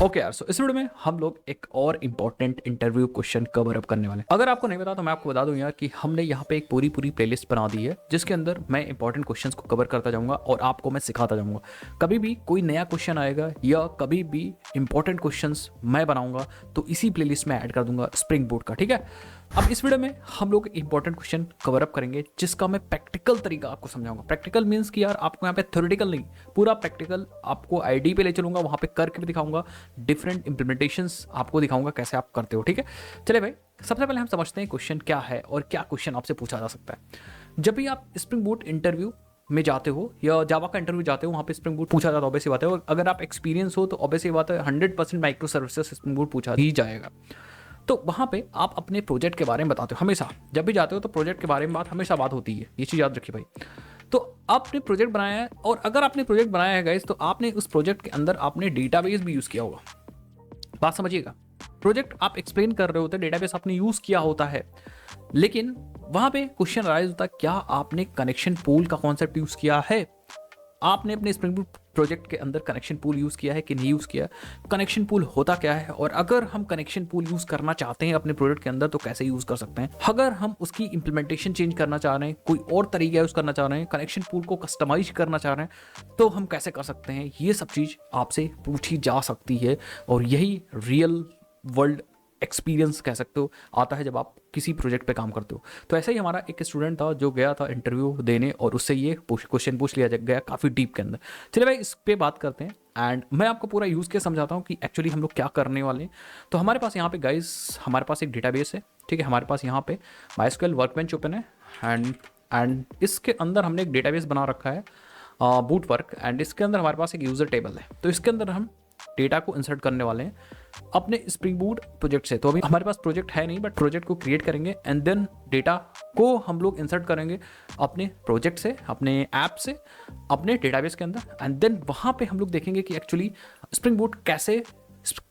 Okay यार, सो इस video में हम लोग एक और important interview question cover up करने वाले हैं। अगर आपको नहीं पता तो मैं आपको बता दूं यार कि हमने यहाँ पे एक पूरी पूरी प्लेलिस्ट बना दी है जिसके अंदर मैं इंपॉर्टेंट क्वेश्चंस को कवर करता जाऊंगा और आपको मैं सिखाता जाऊंगा। कभी भी कोई नया क्वेश्चन आएगा या कभी भी इंपॉर्टेंट क्वेश्चंस मैं बनाऊंगा तो इसी प्लेलिस्ट में ऐड कर दूंगा स्प्रिंग बोट का, ठीक है। अब इस वीडियो में हम लोग इंपॉर्टेंट क्वेश्चन कवर अप करेंगे जिसका मैं प्रैक्टिकल तरीका आपको समझाऊंगा। प्रैक्टिकल मीन्स कि यार आपको यहाँ पे थ्योरेटिकल नहीं, पूरा प्रैक्टिकल आपको आईडी पे ले चलूंगा, वहां पे करके भी दिखाऊंगा, डिफरेंट इंप्लीमेंटेशंस आपको दिखाऊंगा कैसे आप करते हो, ठीक है। चले भाई, सबसे पहले हम समझते हैं क्वेश्चन क्या है और क्या क्वेश्चन आपसे पूछा जा सकता है। जब भी आप स्प्रिंग बूट इंटरव्यू में जाते हो या जावा का इंटरव्यू जाते हो, वहाँ पे स्प्रिंग बूट पूछा जाता है, ऑब्वियस बात है। और अगर आप एक्सपीरियंस हो तो ऑब्वियस बात है 100% माइक्रो सर्विसेज स्प्रिंग बूट पूछा ही जाएगा। तो वहाँ पे आप अपने प्रोजेक्ट के बारे में बताते हो हमेशा, जब भी जाते हो तो प्रोजेक्ट के बारे में हमेशा बात होती है, ये चीज़ याद रखिए भाई। तो आपने प्रोजेक्ट बनाया है और अगर आपने प्रोजेक्ट बनाया है गाइस तो आपने उस प्रोजेक्ट के अंदर आपने डेटाबेस भी यूज़ किया होगा। बात समझिएगा, प्रोजेक्ट आप एक्सप्लेन कर रहे होते, डेटाबेस आपने यूज़ किया होता है, लेकिन वहाँ पे क्वेश्चन राइज होता है क्या आपने कनेक्शन पूल का कॉन्सेप्ट यूज़ किया है। आपने अपने स्प्रिंग बूट प्रोजेक्ट के अंदर कनेक्शन पूल यूज़ किया है कि नहीं यूज़ किया। कनेक्शन पूल होता क्या है और अगर हम कनेक्शन पूल यूज़ करना चाहते हैं अपने प्रोजेक्ट के अंदर तो कैसे यूज़ कर सकते हैं। अगर हम उसकी इंप्लीमेंटेशन चेंज करना चाह रहे हैं, कोई और तरीका यूज़ करना चाह रहे हैं, कनेक्शन पूल को कस्टमाइज करना चाह रहे हैं तो हम कैसे कर सकते हैं। ये सब चीज़ आपसे पूछी जा सकती है और यही रियल वर्ल्ड एक्सपीरियंस कह सकते हो आता है जब आप किसी प्रोजेक्ट पे काम करते हो। तो ऐसा ही हमारा एक स्टूडेंट था जो गया था इंटरव्यू देने और उससे ये क्वेश्चन पूछ लिया गया काफ़ी डीप के अंदर। चलिए भाई, इस पे बात करते हैं एंड मैं आपको पूरा यूज़ केस समझाता हूँ कि एक्चुअली हम लोग क्या करने वाले हैं। तो हमारे पास यहाँ पे गाइस हमारे पास एक डेटाबेस है, ठीक है। हमारे पास यहाँ पे माइस्क्यूएल वर्कबेंच ओपन है एंड इसके अंदर हमने एक डेटाबेस बना रखा है बूट वर्क, एंड इसके अंदर हमारे पास एक यूज़र टेबल है। तो इसके अंदर हम डेटा को इंसर्ट करने वाले हैं अपने स्प्रिंग बूट प्रोजेक्ट से। तो अभी हमारे पास प्रोजेक्ट है नहीं, बट प्रोजेक्ट को क्रिएट करेंगे एंड देन डेटा को हम लोग इंसर्ट करेंगे अपने प्रोजेक्ट से, अपने ऐप से, अपने डेटाबेस के अंदर। एंड देन वहाँ पे हम लोग देखेंगे कि एक्चुअली स्प्रिंग बूट कैसे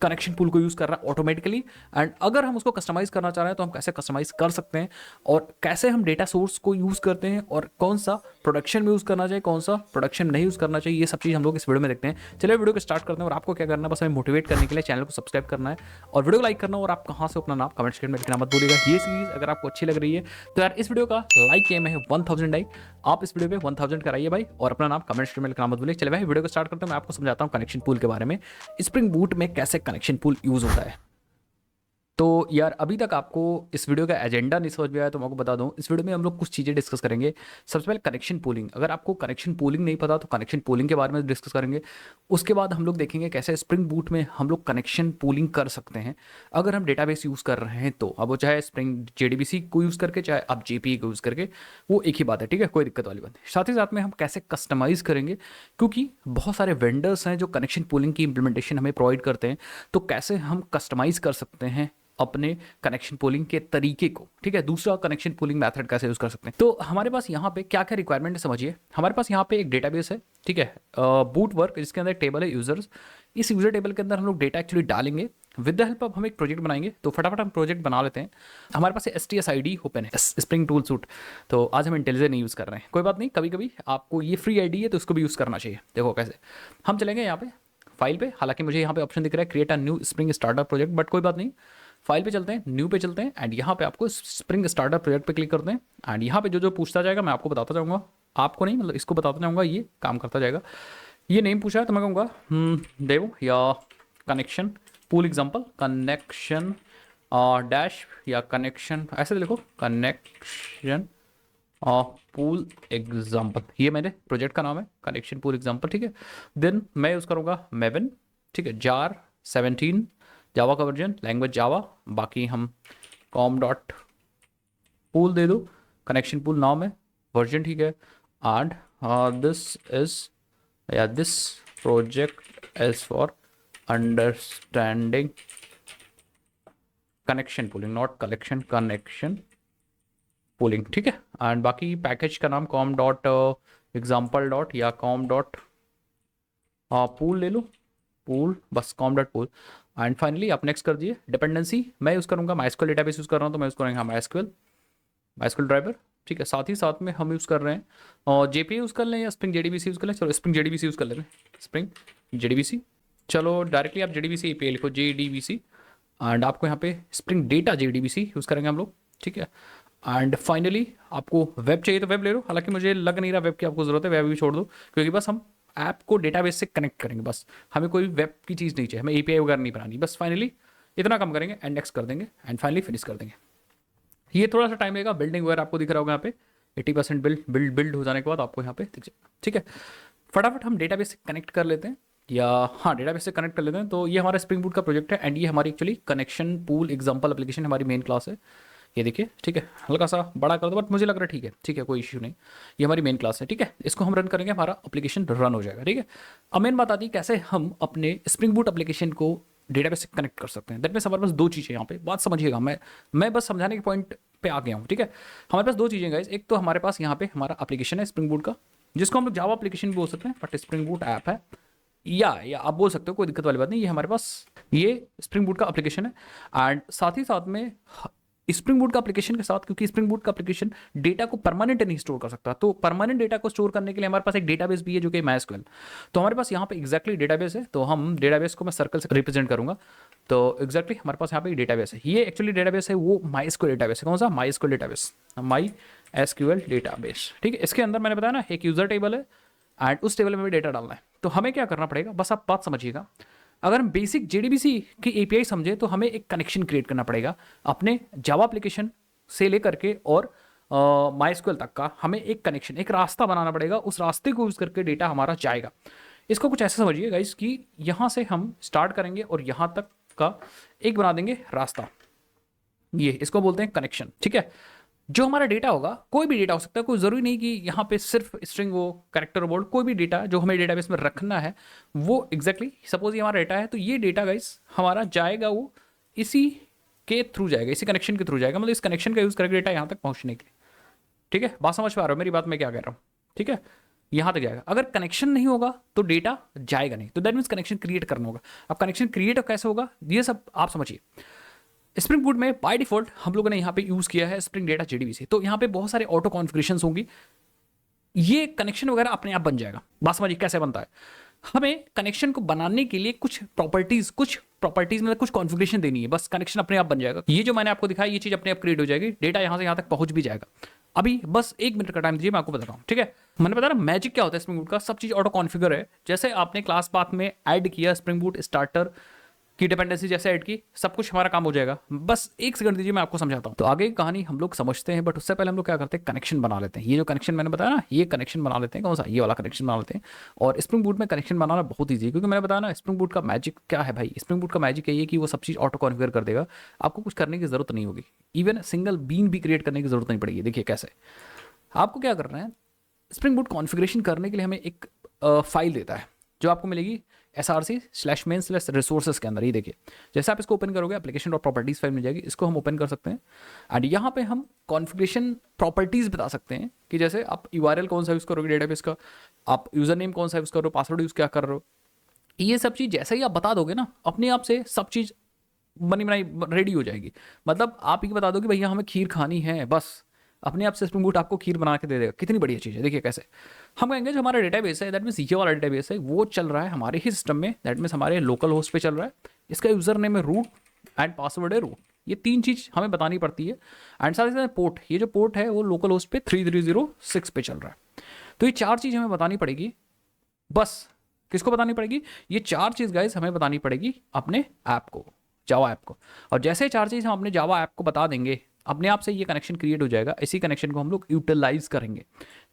कनेक्शन पूल को यूज़ कर रहा है ऑटोमेटिकली, एंड अगर हम उसको कस्टमाइज़ करना चाह रहे हैं तो हम कैसे कस्टमाइज़ कर सकते हैं और कैसे हम डेटा सोर्स को यूज़ करते हैं और कौन सा प्रोडक्शन में यूज़ करना चाहिए, कौन सा प्रोडक्शन नहीं यूज़ करना चाहिए। ये सब चीज़ हम लोग इस वीडियो में देखते हैं। चलिए वीडियो को स्टार्ट करते हैं और आपको क्या करना है, बस हमें मोटिवेट करने के लिए चैनल को सब्सक्राइब करना है और वीडियो को लाइक करना है और आप कहाँ से अपना नाम कमेंट सेक्शन में लिखना मत भूलिएगा। ये सीरीज अगर आपको अच्छी लग रही है तो यार इस वीडियो का लाइक एम है 1000 लाइक, आप इस वीडियो पे 1000 कराइए भाई और अपना नाम कमेंट सेक्शन में लिखना मत भूलिए। चलिए भाई वीडियो को स्टार्ट करते हैं, मैं आपको समझाता हूँ कनेक्शन पूल के बारे में, स्प्रिंग बूट में कैसे कनेक्शन पूल यूज़ होता है। तो यार अभी तक आपको इस वीडियो का एजेंडा नहीं समझ में आया तो मैं आपको बता दूं, इस वीडियो में हम लोग कुछ चीज़ें डिस्कस करेंगे। सबसे पहले कनेक्शन पूलिंग, अगर आपको कनेक्शन पूलिंग नहीं पता तो कनेक्शन पूलिंग के बारे में डिस्कस करेंगे। उसके बाद हम लोग देखेंगे कैसे स्प्रिंग बूट में हम लोग कनेक्शन पूलिंग कर सकते हैं अगर हम डेटाबेस यूज़ कर रहे हैं तो। अब वो चाहे स्प्रिंग जेडीबीसी को यूज़ करके चाहे आप जेपीई को यूज़ करके, वो एक ही बात है, ठीक है, कोई दिक्कत वाली बात नहीं। साथ ही साथ में हम कैसे कस्टमाइज़ करेंगे, क्योंकि बहुत सारे वेंडर्स हैं जो कनेक्शन पूलिंग की इंप्लीमेंटेशन हमें प्रोवाइड करते हैं, तो कैसे हम कस्टमाइज़ कर सकते हैं अपने कनेक्शन पूलिंग के तरीके को, ठीक है। दूसरा कनेक्शन पूलिंग मेथड कैसे यूज कर सकते हैं। तो हमारे पास यहाँ पे क्या क्या रिक्वायरमेंट है समझिए। हमारे पास यहाँ पे एक डेटाबेस है, ठीक है, बूट वर्क, जिसके अंदर एक टेबल है यूजर्स। इस यूजर टेबल के अंदर हम लोग डेटा एक्चुअली डालेंगे विद द हेल्प ऑफ हम एक प्रोजेक्ट बनाएंगे। तो फटाफट हम प्रोजेक्ट बना लेते हैं। हमारे पास STS ID ओपन है, स्प्रिंग टूल सूट। तो आज हम इंटेलिजेंट नहीं यूज़ कर रहे हैं, कोई बात नहीं, कभी कभी आपको ये फ्री आईडी है तो इसको भी यूज़ करना चाहिए। देखो कैसे हम चलेंगे यहाँ पे फाइल पे, हालांकि मुझे यहाँ पे ऑप्शन दिख रहा है create a new spring startup project, but कोई बात नहीं, फाइल पे चलते हैं, न्यू पे चलते हैं एंड यहाँ पे आपको स्प्रिंग स्टार्टअप प्रोजेक्ट पे क्लिक करते हैं। एंड यहाँ पे जो जो पूछता जाएगा मैं आपको बताता जाऊँगा, आपको नहीं मतलब इसको बताता जाऊँगा, ये काम करता जाएगा। ये नेम पूछा है तो मैं कहूँगा देव या connection pool example, connection dash या कनेक्शन, ऐसे लिखो कनेक्शन पूल एग्जाम्पल। ये मेरे प्रोजेक्ट का नाम है कनेक्शन पूल एग्जाम्पल, ठीक है। देन मैं यूज़ करूँगा मेवन, ठीक है, जार 17 जावा का वर्जन, लैंग्वेज जावा, बाकी हम कॉम डॉट पूल दे दो, कनेक्शन पूल नाम है, वर्जन ठीक है। एंड दिस इज या this project is for understanding connection pooling, not collection, connection pooling, ठीक है। एंड बाकी पैकेज का नाम कॉम डॉट एग्जाम्पल डॉट या कॉम डॉट पूल ले लो, पूल बस com dot pool. And finally आप नेक्स्ट कर दिए। डिपेंडेंसी मैं यूज़ करूँगा माइस्क्यूएल डेटाबेस यूज़ कर रहा हूँ तो मैं यूज़ करूँगा माइस्क्यूएल ड्राइवर, ठीक है। साथ ही साथ में हम यूज़ कर रहे हैं और जेपी यूज़ कर लें या स्प्रिंग जेडीबीसी यूज़ कर लें, चलो स्प्रिंग जेडीबीसी यूज़ कर लेते हैं, स्प्रिंग जेडीबीसी चलो डायरेक्टली आप JDBC API लिखो, JDBC, एंड आपको यहाँ पे स्प्रिंग डेटा JDBC यूज़ करेंगे हम लोग, ठीक है। एंड फाइनली आपको वेब चाहिए तो वेब ले लो, हालांकि मुझे लग नहीं रहा वेब की आपको जरूरत है, वेब भी छोड़ दो, क्योंकि बस हम ऐप को डेटाबेस से कनेक्ट करेंगे, बस हमें कोई वेब की चीज़ नहीं चाहिए, हमें API वगैरह नहीं बनानी, बस फाइनली इतना कम करेंगे एंड नेक्स्ट कर देंगे एंड फाइनली फिनिश कर देंगे। ये थोड़ा सा टाइम लेगा, बिल्डिंग वगैरह आपको दिख रहा होगा यहाँ पे 80% बिल्ड हो जाने के बाद आपको यहाँ पे दिख जाएगा, ठीक है। फटाफट हम डेटाबेस से कनेक्ट कर लेते हैं, या हाँ डेटाबेस से कनेक्ट कर लेते हैं। तो ये हमारा स्प्रिंग बूट का प्रोजेक्ट है एंड ये हमारी actually connection pool example application हमारी मेन क्लास है, ये देखिए, ठीक है। हल्का सा बड़ा कर दो बट मुझे लग रहा है ठीक है, कोई इश्यू नहीं। ये हमारी मेन क्लास है, ठीक है। इसको हम रन करेंगे, हमारा एप्लीकेशन रन हो जाएगा, ठीक है। अब मेन बात आती है कैसे हम अपने स्प्रिंग बूट एप्लीकेशन को डेटाबेस से कनेक्ट कर सकते हैं। दैट मीन्स हमारे पास दो चीज़ें यहाँ पे, बात समझिएगा, मैं बस समझाने के पॉइंट पे आ गया हूँ, ठीक है। हमारे पास दो चीज़ें गाइस, एक तो हमारे पास यहाँ पे हमारा एप्लीकेशन है स्प्रिंग बूट का, जिसको हम लोग जावा एप्लीकेशन भी बोल सकते हैं, बट स्प्रिंग बूट ऐप है, या आप बोल सकते हो, कोई दिक्कत वाली बात नहीं। ये हमारे पास ये स्प्रिंग बूट का एप्लीकेशन है एंड साथ ही साथ में स्प्रिंग बूट का एप्लीकेशन के साथ, क्योंकि स्प्रिंग बूट का एप्लीकेशन डेटा को परमानेंट नहीं स्टोर कर सकता, तो परमानेंट डेटा को स्टोर करने के लिए हमारे पास एक डेटाबेस भी है जो कि MySQL। तो हमारे पास यहाँ पे एग्जैक्टली डेटाबेस है, तो हम डेटाबेस को मैं सर्कल से रिप्रेजेंट करूंगा। तो एग्जैक्टली हमारे पास यहाँ पे डेटाबेस है, ये एक्चुअली डेटाबेस है वो MySQL डेटाबेस है। कौन सा? MySQL डेटाबेस, MySQL डेटाबेस, ठीक है। इसके अंदर मैंने बताया ना एक यूजर टेबल है एंड उस टेबल में भी डेटा डालना है। तो हमें क्या करना पड़ेगा, बस आप बात समझिएगा। अगर हम बेसिक JDBC की API समझे तो हमें एक कनेक्शन क्रिएट करना पड़ेगा अपने जावा एप्लीकेशन से लेकर के और MySQL तक का, हमें एक कनेक्शन, एक रास्ता बनाना पड़ेगा, उस रास्ते को यूज करके डेटा हमारा जाएगा। इसको कुछ ऐसा समझिए गाइस कि यहाँ से हम स्टार्ट करेंगे और यहाँ तक का एक बना देंगे रास्ता, ये इसको बोलते हैं कनेक्शन, ठीक है। जो हमारा डेटा होगा, कोई भी डेटा हो सकता है, कोई जरूरी नहीं कि यहाँ पे सिर्फ स्ट्रिंग हो, कैरेक्टर बोल्ड, कोई भी डेटा जो हमें डेटाबेस में रखना है वो एग्जैक्टली सपोज ये हमारा डेटा है, तो ये डेटा गाइस हमारा जाएगा, वो इसी के थ्रू जाएगा, इसी कनेक्शन के थ्रू जाएगा, मतलब इस कनेक्शन का यूज करके डेटा यहाँ तक पहुंचने के लिए, ठीक है। बात समझ पा रहे हो मेरी बात, मैं क्या कह रहा हूँ, ठीक है। यहाँ तक जाएगा, अगर कनेक्शन नहीं होगा तो डेटा जाएगा नहीं, तो दैट मीन्स कनेक्शन क्रिएट करना होगा। अब कनेक्शन क्रिएट कैसे होगा ये सब आप समझिए। स्प्रिंग बूट में बाय डिफॉल्ट हम लोगों ने यहाँ पे यूज किया है स्प्रिंग डेटा JDBC, तो यहाँ पे बहुत सारे ऑटो कॉन्फ़िगरेशंस होंगी, ये कनेक्शन वगैरह अपने आप बन जाएगा। बात समझिए कैसे बनता है। हमें कनेक्शन को बनाने के लिए कुछ प्रॉपर्टीज मतलब कुछ कॉन्फ़िगरेशन देनी है, बस कनेक्शन अपने आप बन जाएगा। ये जो मैंने आपको दिखाया ये चीज अपने आप क्रिएट हो जाएगी, डेटा यहाँ से यहाँ तक पहुंच भी जाएगा। अभी बस 1 मिनट का टाइम दीजिए, मैं आपको बताता हूँ, ठीक है। मैंने बताया ना मैजिक क्या होता है स्प्रिंग बूट का, सब चीज ऑटो कॉन्फ़िगर है। जैसे आपने क्लास पाथ में ऐड किया स्प्रिंग बूट स्टार्टर की डिपेंडेंसी जैसे ऐड की, सब कुछ हमारा काम हो जाएगा। बस 1 सेकंड दीजिए, मैं आपको समझाता हूँ। तो आगे की कहानी हम लोग समझते हैं, बट उससे पहले हम लोग क्या करते हैं, कनेक्शन बना लेते हैं। ये जो कनेक्शन मैंने बताया ना, ये कनेक्शन बना लेते हैं। कौन सा? ये वाला कनेक्शन बना लेते हैं। और स्प्रिंग बूट में कनेक्शन बनाना बहुत ईजी है, क्योंकि मैंने बताया ना स्प्रिंग बूट का मैजिक क्या है भाई। स्प्रिंग बूट का मैजिक है ये कि वो सब चीज़ ऑटो कॉन्फ़िगर कर देगा, आपको कुछ करने की जरूरत नहीं होगी, इवन सिंगल बीन भी क्रिएट करने की जरूरत नहीं पड़ेगी। देखिए कैसे, आपको क्या करना है, स्प्रिंग बूट कॉन्फ़िगरेशन करने के लिए हमें एक फाइल देता है जो आपको मिलेगी src/main/resources के अंदर। ये देखिए, जैसे आप इसको ओपन करोगे application.properties फाइल मिल जाएगी, इसको हम ओपन कर सकते हैं एंड यहाँ पे हम कॉन्फ़िगरेशन प्रॉपर्टीज बता सकते हैं कि जैसे आप URL कौन सा यूज़ करोगे डेटाबेस का, आप यूज़र नेम कौन सा यूज़ कर रहे हो, पासवर्ड यूज़ क्या कर रहे हो, ये सब चीज़ जैसे ही आप बता दोगे ना, अपने आप से सब चीज़ बनी बनाई रेडी हो जाएगी। मतलब आप ये बता दो कि भैया हमें खीर खानी है, बस अपने आप से स्प्रिंग बूट आपको खीर बना के दे देगा। कितनी बढ़िया चीज़ है। देखिए कैसे हम कहेंगे जो हमारा डेटाबेस है, दैट मीन्स ये वाला डेटाबेस है, वो चल रहा है हमारे ही सिस्टम में, दैट मीन्स हमारे लोकल होस्ट पे चल रहा है। इसका यूजर नेम है रूट एंड पासवर्ड है रूट। ये 3 चीज़ हमें बतानी पड़ती है एंड साथ ही साथ पोर्ट, ये जो पोर्ट है वो लोकल होस्ट पे 3306 पे चल रहा है। तो ये 4 चीज़ हमें बतानी पड़ेगी। बस किसको बतानी पड़ेगी? ये 4 चीज़ गाइज हमें बतानी पड़ेगी अपने ऐप को, जावा ऐप को। और जैसे 4 चीज़ हम अपने जावा ऐप को बता देंगे, अपने आप से ये कनेक्शन क्रिएट हो जाएगा। इसी कनेक्शन को हम लोग यूटिलाइज करेंगे।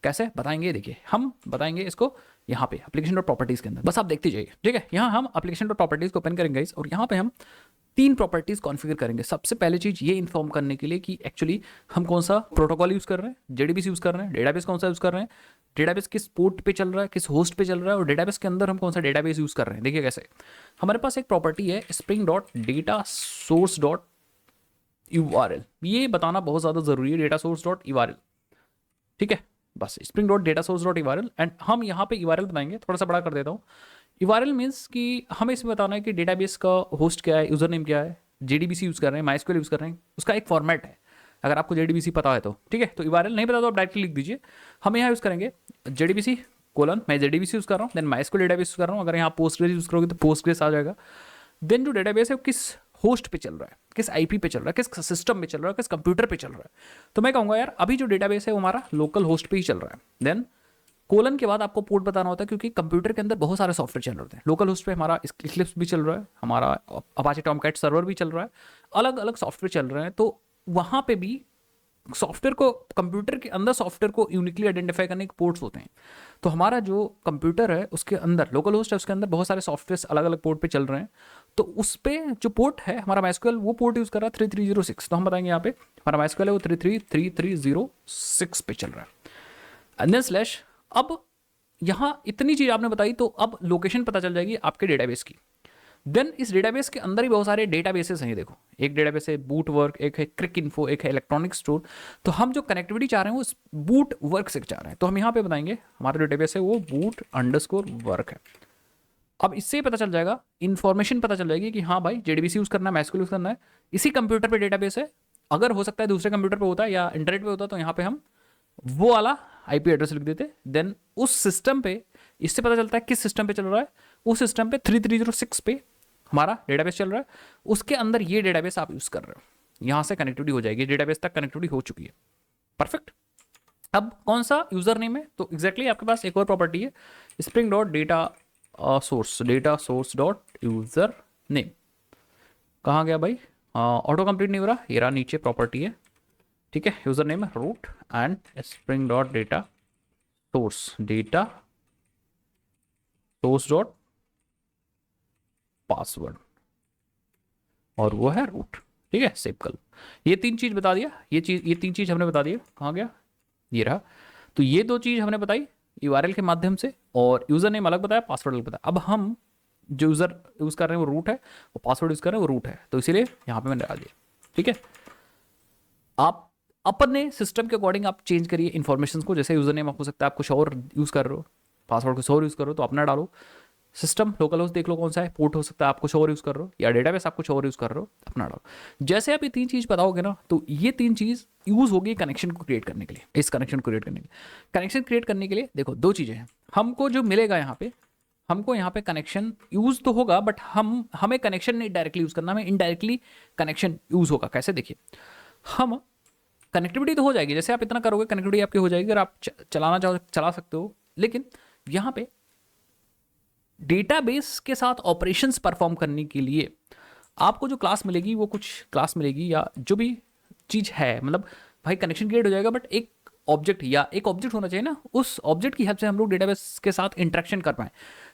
कैसे बताएंगे? देखिए हम बताएंगे इसको यहाँ पे application.properties के अंदर। बस आप देखते जाइए, ठीक है। यहाँ हम application.properties को ओपन करेंगे और यहाँ पे हम 3 प्रॉपर्टीज कॉन्फ़िगर करेंगे। सबसे पहले चीज ये इन्फॉर्म करने के लिए कि एक्चुअली हम कौन सा प्रोटोकॉल यूज कर रहे हैं, JDBC यूज कर रहे हैं, डेटाबेस कौन सा यूज कर रहे हैं, डेटाबेस किस पोर्ट पे चल रहा है, किस होस्ट पे चल रहा है, और डेटाबेस के अंदर हम कौन सा डेटाबेस यूज कर रहे हैं। देखिए कैसे हमारे पास एक प्रॉपर्टी है spring.datasource.url, ये बताना बहुत ज़्यादा ज़रूरी है, datasource.url, ठीक है। बस spring.datasource.url एंड हम यहाँ पे URL बनाएंगे। थोड़ा सा बड़ा कर देता हूँ। URL मीन्स कि हमें इसमें बताना है कि डेटाबेस का होस्ट क्या है, यूजर नेम क्या है, JDBC यूज़ कर रहे हैं, MySQL यूज़ कर रहे हैं, उसका एक फॉर्मेट है। अगर आपको JDBC पता है तो ठीक है, तो URL नहीं पता तो आप डायरेक्टली लिख दीजिए। हम यहाँ यूज़ करेंगे JDBC कोलन मैं जेडीबीसी यूज कर रहा हूँ, देन माइस्क्यूएल डेटाबेस यूज कर रहा हूँ। अगर यहाँ पोस्टग्रेस यूज करोगे तो पोस्टग्रेस आ जाएगा। देन जो डेटाबेस है वो किस होस्ट पे चल रहा है, किस आईपी पे चल रहा है, किस सिस्टम पे चल रहा है, किस कंप्यूटर पे चल रहा है। तो मैं कहूँगा यार अभी जो डेटाबेस है वो हमारा लोकल होस्ट पे ही चल रहा है। देन कोलन के बाद आपको पोर्ट बताना होता है, क्योंकि कंप्यूटर के अंदर बहुत सारे सॉफ्टवेयर चल रहे होते हैं। लोकल होस्ट पे हमारा इक्लिप्स भी चल रहा है, हमारा अपाचे टॉमकैट सर्वर भी चल रहा है, अलग अलग सॉफ्टवेयर चल रहे हैं। तो वहाँ पे भी सॉफ्टवेयर को, कंप्यूटर के अंदर सॉफ्टवेयर को यूनिकली आइडेंटिफाई करने के पोर्ट्स होते हैं। तो हमारा जो कंप्यूटर है उसके अंदर लोकल होस्ट है, उसके अंदर बहुत सारे सॉफ्टवेयर अलग अलग पोर्ट पे चल रहे हैं। तो उस पे जो पोर्ट है हमारा माइस्क्यूएल वो पोर्ट यूज कर रहा है 3306। तो हम बताएंगे यहाँ पे हमारा माइस्क्यूएल है वो 333306 पे चल रहा है। एंड देन स्लैश, अब यहाँ इतनी चीज आपने बताई तो अब लोकेशन पता चल जाएगी आपके डेटाबेस की। देन इस डेटाबेस के अंदर ही बहुत सारे डेटाबेसेस हैं। ये देखो, एक डेटाबेस है बूट वर्क, एक है क्रिक इन्फो, एक है इलेक्ट्रॉनिक स्टोर। तो हम जो कनेक्टिविटी चाह रहे हैं वो बूट वर्क से चाह रहे हैं। तो हम यहाँ पे बताएंगे हमारा डेटाबेस है वो बूट_वर्क है। अब इससे पता चल जाएगा, इन्फॉर्मेशन पता चल जाएगी कि हाँ भाई जेडीबीसी यूज करना है, माइस्क्यूएल यूज करना है, इसी कंप्यूटर पे डेटाबेस है। अगर हो सकता है दूसरे कंप्यूटर पे होता है या इंटरनेट पे होता है तो यहाँ पे हम वो वाला आईपी एड्रेस लिख देते। देन उस सिस्टम पे, इससे पता चलता है किस सिस्टम पे चल रहा है, उस सिस्टम पे 3306 पे हमारा डेटाबेस चल रहा है, उसके अंदर ये डेटाबेस आप यूज कर रहे हो। यहां से कनेक्टिविटी हो जाएगी, डेटाबेस तक कनेक्टिविटी हो चुकी है। परफेक्ट। अब कौन सा यूजर नेम है, तो एग्जैक्टली आपके पास एक और प्रॉपर्टी है, spring dot data source dot user name. कहाँ गया भाई, ऑटो कंप्लीट नहीं हो रहा, ये रहा नीचे प्रॉपर्टी है। ठीक है, यूजर नेम है root and spring dot data source dot password, और वो है रूट। ठीक है, सेव कर। ये तीन चीज बता दिया, ये तीन चीज हमने बता दिया। कहाँ गया, ये रहा। तो ये दो चीज हमने बताई यूआरएल के माध्यम से, और यूजर नेम अलग बताया, पासवर्ड अलग बताया। अब हम जो यूजर यूज कर रहे हैं वो रूट है, और पासवर्ड यूज कर रहे हैं वो रूट है, तो इसीलिए यहाँ पे मैंने डाल दिया। ठीक है, आप अपने सिस्टम के अकॉर्डिंग आप चेंज करिए इन्फॉर्मेशन को। जैसे यूजर नेम आप हो सकता है आप कुछ और यूज कर रहे हो, पासवर्ड कुछ और यूज कर रहे हो तो अपना डालो। सिस्टम लोकल होस्ट देख लो कौन सा है, पोर्ट हो सकता है आप कुछ और यूज कर रहे हो, या डेटाबेस आप कुछ और यूज कर रहे हो, अपना डालो। जैसे आप ये तीन चीज बताओगे ना, तो ये तीन चीज यूज होगी कनेक्शन को क्रिएट करने के लिए। इस कनेक्शन को क्रिएट करने के लिए, कनेक्शन क्रिएट करने के लिए देखो दो चीजें हैं। हमको जो मिलेगा यहाँ पे, हमको यहाँ पे कनेक्शन यूज तो होगा, बट हमें कनेक्शन नहीं डायरेक्टली यूज करना, हमें इनडायरेक्टली कनेक्शन यूज होगा। कैसे, देखिए, हम कनेक्टिविटी तो हो जाएगी, जैसे आप इतना करोगे कनेक्टिविटी आपकी हो जाएगी, अगर आप चलाना चाहो चला सकते हो। लेकिन यहाँ पे डेटाबेस के साथ ऑपरेशंस परफॉर्म करने के लिए आपको जो क्लास मिलेगी वो कुछ क्लास मिलेगी, या जो भी चीज़ है, मतलब भाई कनेक्शन क्रिएट हो जाएगा, बट एक ऑब्जेक्ट या एक ऑब्जेक्ट होना चाहिए ना, उस ऑब्जेक्ट की हेल्प से हम लोग डेटाबेस के साथ इंटरेक्शन कर पाए।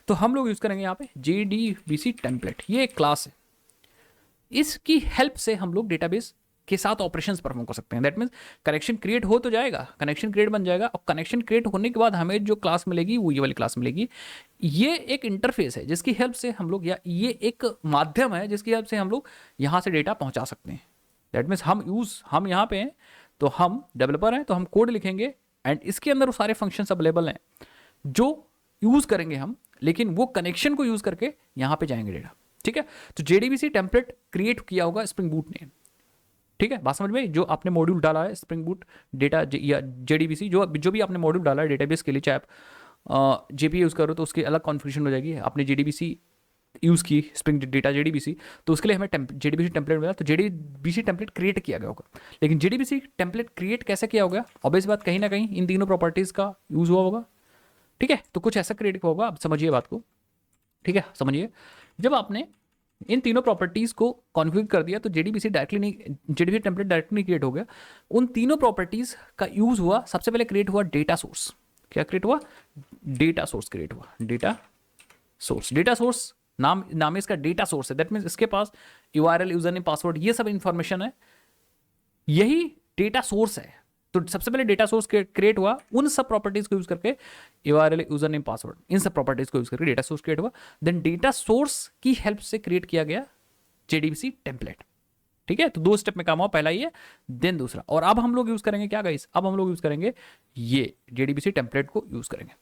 तो हम लोग यूज़ करेंगे यहाँ पे JDBC टेम्पलेट, ये एक क्लास है। इसकी हेल्प से हम लोग डेटाबेस के साथ ऑपरेशंस परफॉर्म कर सकते हैं। दैट मीन्स कनेक्शन क्रिएट हो तो जाएगा, कनेक्शन क्रिएट बन जाएगा, और कनेक्शन क्रिएट होने के बाद हमें जो क्लास मिलेगी वो ये वाली क्लास मिलेगी। ये एक इंटरफेस है जिसकी हेल्प से हम लोग, या ये एक माध्यम है जिसकी हेल्प से हम लोग यहाँ से डेटा पहुँचा सकते हैं। दैट मीन्स हम यहाँ पे हैं, तो हम डेवलपर हैं, तो हम कोड लिखेंगे एंड इसके अंदर वो सारे फंक्शंस अवेलेबल हैं जो यूज़ करेंगे हम, लेकिन वो कनेक्शन को यूज़ करके यहाँ पे जाएंगे डेटा। ठीक है, तो JDBC टेम्पलेट क्रिएट किया होगा स्प्रिंग बूट ने। ठीक है, बात समझ में, जो आपने मॉड्यूल डाला है स्प्रिंग बूट डेटा या JDBC, जो भी आपने मॉड्यूल डाला है डेटाबेस के लिए, चाहे आप JPA यूज़ करो तो उसकी अलग कॉन्फ़िगरेशन हो जाएगी। आपने JDBC यूज़ की स्प्रिंग डेटा JDBC, तो उसके लिए हमें JDBC टेम्पलेट मिला, तो JDBC टेम्पलेट क्रिएट किया गया होगा। लेकिन JDBC टेम्पलेट क्रिएट कैसे किया होगा, ऑब्वियस बात, कहीं ना कहीं इन तीनों प्रॉपर्टीज़ का यूज़ हुआ होगा। ठीक है, तो कुछ ऐसा क्रिएट हुआ होगा। अब समझिए बात को। ठीक है, समझिए, जब आपने इन तीनों प्रॉपर्टीज को कॉन्फ़िगर कर दिया तो JDBC टेम्पलेट डायरेक्टली नहीं क्रिएट हो गया। उन तीनों प्रॉपर्टीज का यूज हुआ, सबसे पहले क्रिएट हुआ डेटा सोर्स। क्या क्रिएट हुआ, डेटा सोर्स क्रिएट हुआ। डेटा सोर्स नाम इसका डेटा सोर्स है। दैट मीन्स इसके पास URL, यूजर नेम, पासवर्ड, ये सब इंफॉर्मेशन है, यही डेटा सोर्स है। तो सबसे पहले डेटा सोर्स क्रिएट हुआ, उन सब प्रॉपर्टीज को यूज करके, URL, यूजर नेम, पासवर्ड, इन सब प्रॉपर्टीज को यूज करके डेटा सोर्स क्रिएट हुआ। देन डेटा सोर्स की हेल्प से क्रिएट किया गया JDBC टेम्पलेट। ठीक है, तो दो स्टेप में काम हुआ, पहला ये, देन दूसरा। और अब हम लोग यूज करेंगे क्या गाइस, अब हम लोग यूज करेंगे ये JDBC टेम्पलेट को यूज करेंगे।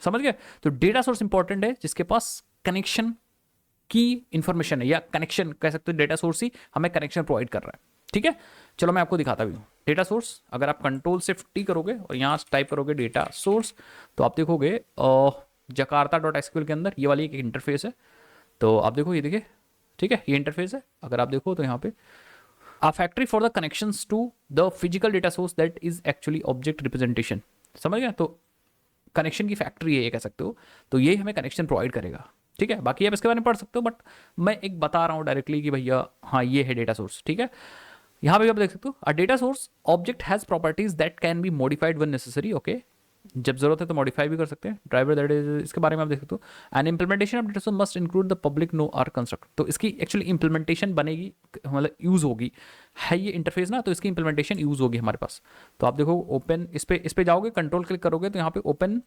समझ गए? तो डेटा सोर्स इंपॉर्टेंट है जिसके पास कनेक्शन की इंफॉर्मेशन है, या कनेक्शन कह सकते हो, डेटा सोर्स ही हमें कनेक्शन प्रोवाइड कर रहा है। ठीक है, चलो मैं आपको दिखाता भी हूँ। डेटा सोर्स, अगर आप कंट्रोल शिफ्ट टी करोगे और यहाँ टाइप करोगे डेटा सोर्स, तो आप देखोगे जकार्ता डॉट एसक्यूएल के अंदर ये वाली एक इंटरफेस है। तो आप देखो, ये देखिए, ठीक है, ये इंटरफेस है। अगर आप देखो तो यहाँ पे a factory for the connections to the physical data source that is actually object representation, समझ गया? तो कनेक्शन की फैक्ट्री है ये, कह सकते हो। तो ये हमें कनेक्शन प्रोवाइड करेगा, ठीक है। बाकी आप इसके बारे में पढ़ सकते हो, बट मैं एक बता रहा हूँ डायरेक्टली कि भैया हाँ ये है डेटा सोर्स, ठीक है। यहाँ पे भी आप देख सकते हो, a data source object has properties that can be modified when necessary, okay. जब जरूरत है तो मॉडिफाई भी कर सकते हैं। ड्राइवर दैट इज, इसके बारे में आप देख सकते हो। And implementation of data source must include the public no arg construct, तो इसकी एक्चुअली इंप्लीमेंटेशन बनेगी, मतलब यूज होगी, है ये इंटरफेस ना, तो इसकी इंप्लीमेंटेशन यूज होगी हमारे पास। तो आप देखो ओपन, इस पे जाओगे, कंट्रोल क्लिक करोगे तो यहाँ पे ओपन,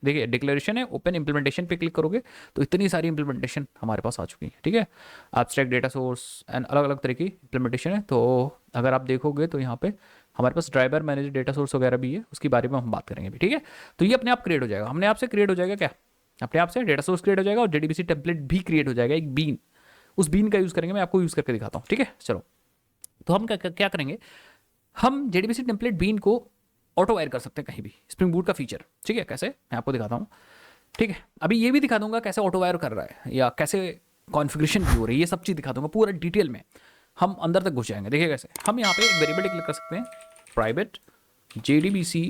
देखिए डिक्लेरेशन है, ओपन इंप्लीमेंटेशन पे क्लिक करोगे तो इतनी सारी इंप्लीमेंटेशन हमारे पास आ चुकी है, ठीक है। एब्स्ट्रैक्ट डेटा सोर्स एंड अलग अलग तरह की इंप्लीमेंटेशन है। तो अगर आप देखोगे तो यहाँ पे हमारे पास ड्राइवर मैनेज डेटा सोर्स वगैरह भी है, उसके बारे में हम बात करेंगे भी, ठीक है। तो ये अपने आप क्रिएट हो जाएगा, हमने आप से क्रिएट हो जाएगा क्या, अपने आप से डेटा सोर्स क्रिएट हो जाएगा और जेडीबीसी टेम्पलेट भी क्रिएट हो जाएगा, एक बीन। उस बीन का यूज़ करेंगे, मैं आपको यूज़ करके दिखाता हूँ, ठीक है। चलो, तो हम क्या करेंगे, हम जेडीबीसी टेम्पलेट बीन को ऑटो वायर कर सकते हैं कहीं भी, स्प्रिंग बूट का फीचर, ठीक है। कैसे, मैं आपको दिखाता हूँ, ठीक है। अभी ये भी दिखा दूंगा कैसे ऑटो वायर कर रहा है या कैसे कॉन्फ़िगरेशन की हो रही है, ये सब चीज़ दिखा दूंगा पूरा डिटेल में। हम अंदर तक घुस जाएंगे, देखिए कैसे। हम यहाँ पे एक वेरिएबल क्लिक कर सकते हैं, private JDBC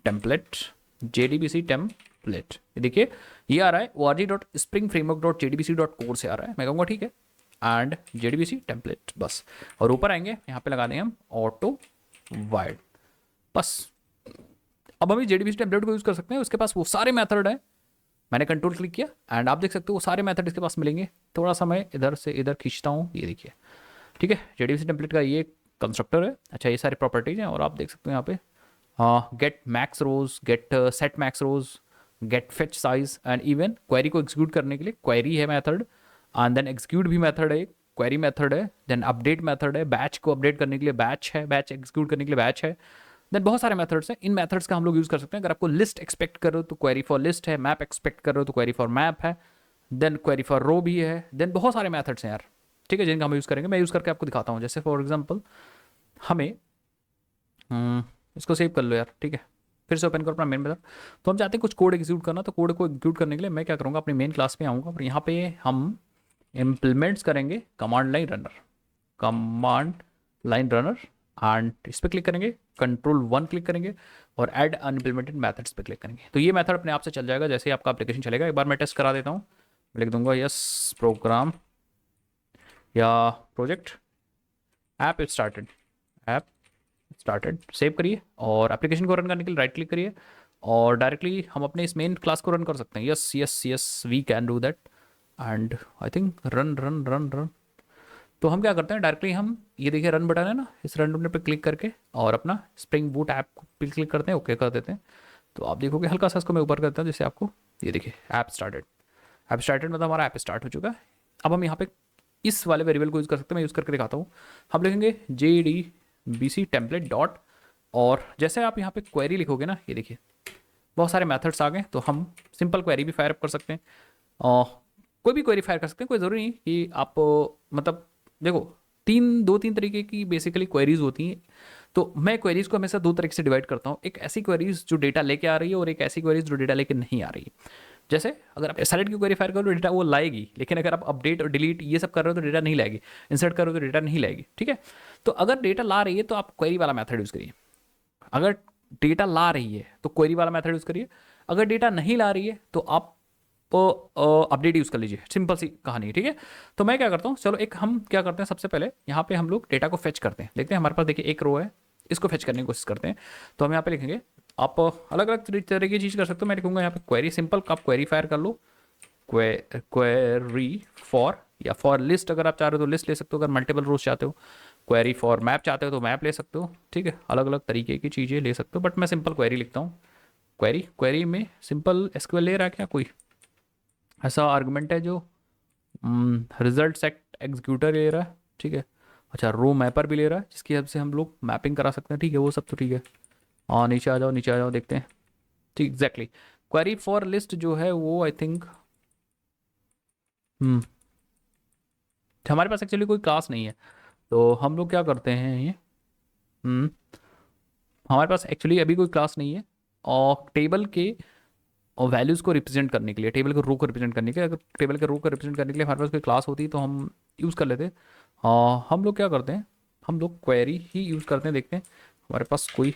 template, JDBC template, देखिए ये आ रहा है org.springframework.jdbc.core से आ रहा है। मैं कहूँगा ठीक है, एंड JDBC टेम्पलेट, बस। और ऊपर आएंगे, यहाँ पे लगा देंगे हम ऑटो वायर्ड, बस। अब हम JDBC टेम्पलेट को यूज़ कर सकते हैं, उसके पास वो सारे मेथड है। मैंने कंट्रोल क्लिक किया एंड आप देख सकते हो वो सारे मेथड इसके पास मिलेंगे। थोड़ा सा मैं इधर से इधर खींचता हूँ, ये देखिए, ठीक है। JDBC टेम्पलेट का ये कंस्ट्रक्टर है, अच्छा ये सारे प्रॉपर्टीज हैं। और आप देख सकते हो यहाँ पे get max rows, get set max rows, get fetch size, and even query को एग्जीक्यूट करने के लिए क्वेरी है मेथड, एंड देन एग्जीक्यूट भी मेथड है, क्वेरी मेथड है, देन अपडेट मेथड है, बैच को अपडेट करने के लिए बैच है, बैच एग्जीक्यूट करने के लिए बैच है, देन बहुत सारे मेथड्स हैं। इन मेथड्स का हम लोग यूज़ कर सकते हैं। अगर आपको लिस्ट एक्सपेक्ट करो तो क्वेरी फॉर लिस्ट है, मैप एक्सपेक्ट करो तो क्वेरी फॉर मैप है, देन क्वेरी फॉर रो भी है, देन बहुत सारे मेथड्स हैं यार, ठीक है, जिनका हम यूज़ करेंगे। मैं यूज़ करके आपको दिखाता हूँ। जैसे फॉर एग्जाम्पल हमें इसको सेव कर लो यार, ठीक है, फिर से ओपन करो अपना मेन मेथड। तो हम चाहते हैं कुछ कोड एग्जीक्यूट करना, तो कोड को एग्जीक्यूट करने के लिए मैं क्या करूँगा, अपनी मेन क्लास में आऊँगा और यहाँ पे हम इम्प्लीमेंट्स करेंगे command line runner, command line runner, and इस पर क्लिक करेंगे, Ctrl+1 क्लिक करेंगे और ऐड अनइम्प्लीमेंटेड मेथड्स पे क्लिक करेंगे। तो ये मेथड अपने आप से चल जाएगा जैसे ही आपका एप्लीकेशन चलेगा। एक बार मैं टेस्ट करा देता हूँ, लिख दूंगा यस प्रोग्राम या project app started, app started, save करिए और एप्लीकेशन को रन करने के लिए राइट क्लिक करिए और डायरेक्टली हम अपने इस मेन क्लास को रन कर सकते हैं। Yes yes yes, we can do that, and I think run run run run. तो हम क्या करते हैं, डायरेक्टली हम ये देखिए रन बटन है ना, इस रन बटन पे क्लिक करके और अपना स्प्रिंग बूट ऐप पे क्लिक करते हैं, ओके कर देते हैं। तो आप देखोगे हल्का सा इसको मैं ऊपर करता हूँ, जैसे आपको ये देखिए ऐप स्टार्टेड, ऐप स्टार्टेड मतलब हमारा ऐप स्टार्ट हो चुका है। अब हम यहाँ पे इस वाले वेरिएबल को यूज़ कर सकते हैं, मैं यूज़ करके दिखाता हूँ। हम लिखेंगे JDBC टेम्पलेट डॉट, और जैसे आप यहाँ पे क्वेरी लिखोगे ना, ये देखिए बहुत सारे मेथड्स आ गए। तो हम सिंपल क्वेरी भी फायर अप कर सकते हैं, कोई भी क्वेरी फायर कर सकते हैं, कोई ज़रूरी नहीं कि आप मतलब देखो दो तीन तरीके की बेसिकली क्वेरीज होती हैं। तो मैं क्वेरीज को हमेशा दो तरीके से डिवाइड करता हूँ, एक ऐसी क्वेरीज जो डेटा लेके आ रही है और एक ऐसी क्वेरीज जो डेटा लेके नहीं आ रही है। जैसे अगर आप सेलेक्ट की क्वेरी फायर करो तो डेटा वो लाएगी, लेकिन अगर आप अपडेट और डिलीट ये सब कर रहे हो तो डेटा नहीं लाएगी, इंसर्ट करो तो डेटा नहीं लाएगी, ठीक है। तो अगर डेटा ला रही है तो आप क्वेरी वाला मेथड यूज़ करिए, अगर डेटा ला रही है तो क्वेरी वाला मेथड यूज़ करिए, अगर डेटा नहीं ला रही है तो आप अपडेट यूज़ कर लीजिए, सिंपल सी कहानी है, ठीक है। तो मैं क्या करता हूँ, चलो एक हम क्या करते हैं, सबसे पहले यहाँ पे हम लोग डेटा को फेच करते हैं, देखते हैं हमारे पास देखिए एक रो है, इसको फेच करने की कोशिश करते हैं। तो हम यहाँ पे लिखेंगे, आप अलग अलग तरह की चीज़ कर सकते हो। मैं लिखूंगा यहाँ पे क्वेरी, सिंपल आप क्वेरी फायर कर लो, क्वेरी फॉर, या फॉर लिस्ट अगर आप चाह रहे हो तो लिस्ट ले सकते हो, अगर मल्टीपल रोज चाहते हो, क्वेरी फॉर मैप चाहते हो तो मैप ले सकते हो, ठीक है, अलग अलग तरीके की चीज़ें ले सकते हो, बट मैं सिंपल क्वेरी लिखता हूँ। क्वेरी में सिंपल SQL ले रहा है क्या, कोई ऐसा आर्गुमेंट है जो रिजल्ट सेट एग्जीक्यूटर ले रहा है, ठीक है। अच्छा रो मैपर भी ले रहा है जिसकी हेल्प से हम लोग मैपिंग करा सकते हैं, ठीक है, वो सब तो ठीक है। हाँ नीचे आ जाओ, नीचे आ जाओ, देखते हैं, ठीक एग्जैक्टली। क्वेरी फॉर लिस्ट जो है वो आई थिंक हमारे पास एक्चुअली कोई क्लास नहीं है, तो हम लोग क्या करते हैं ये, हम्म, हमारे पास एक्चुअली अभी कोई क्लास नहीं है और टेबल के और वैल्यूज़ को रिप्रेजेंट करने के लिए, टेबल के रो को रिप्रेजेंट करने के लिए, अगर टेबल के रो को रिप्रेजेंट करने के लिए हमारे पास कोई क्लास होती तो हम यूज़ कर लेते। हम लोग क्या करते हैं, हम लोग क्वेरी ही यूज़ करते हैं। देखते हैं हमारे पास कोई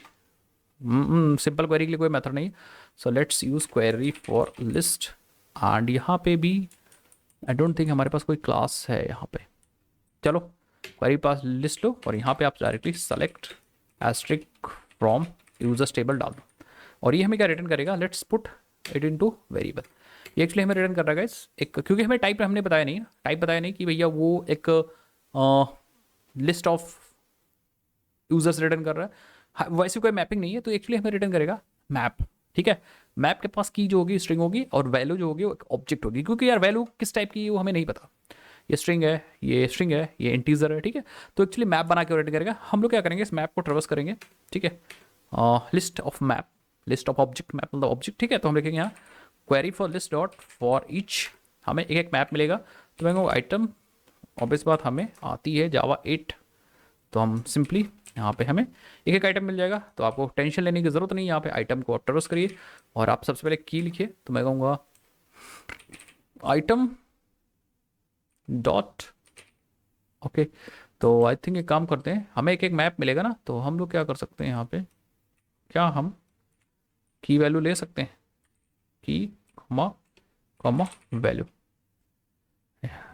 सिंपल क्वेरी के लिए कोई मेथड नहीं। So let's use query for list and यहाँ पे भी आई डोंट थिंक हमारे पास कोई क्लास है यहाँ पे। चलो क्वेरी पास लिस्ट लो और यहाँ पे आप directly select asterisk from users table डाल दो और ये हमें क्या रिटर्न करेगा, let's put it into variable. ये एक्चुअली हमें रिटर्न कर रहा है गाइस एक, क्योंकि हमें टाइप हमने बताया नहीं, टाइप बताया नहीं कि भैया वो एक लिस्ट ऑफ यूजर्स रिटर्न कर रहा है। वैसे कोई मैपिंग नहीं है तो एक्चुअली हमें रिटर्न करेगा मैप। ठीक है, मैप के पास की जो होगी स्ट्रिंग होगी और वैल्यू जो होगी वो एक ऑब्जेक्ट होगी, क्योंकि यार वैल्यू किस टाइप की है वो हमें नहीं पता। ये स्ट्रिंग है, ये स्ट्रिंग है, ये इंटीजर है। ठीक है, तो एक्चुअली मैप बना के रिटर्न करेगा। हम लोग क्या करेंगे, इस मैप को ट्रेवर्स करेंगे। ठीक है, list of map, list of object, map मतलब ऑब्जेक्ट। ठीक है, तो हम लिखेंगे यहाँ query for list dot for each, हमें एक एक मैप मिलेगा। तो मैं आइटम, ऑब्वियस बात हमें आती है जावा 8, तो हम सिंपली यहाँ पे हमें एक एक आइटम मिल जाएगा। तो आपको टेंशन लेने की ज़रूरत नहीं, यहाँ पे आइटम को आप ट्रेवर्स करिए और आप सबसे पहले की लिखिए। तो मैं कहूँगा आइटम डॉट, ओके। तो आई थिंक एक काम करते हैं, हमें एक एक मैप मिलेगा ना, तो हम लोग क्या कर सकते हैं यहाँ पे, क्या हम की वैल्यू ले सकते हैं, key comma comma value.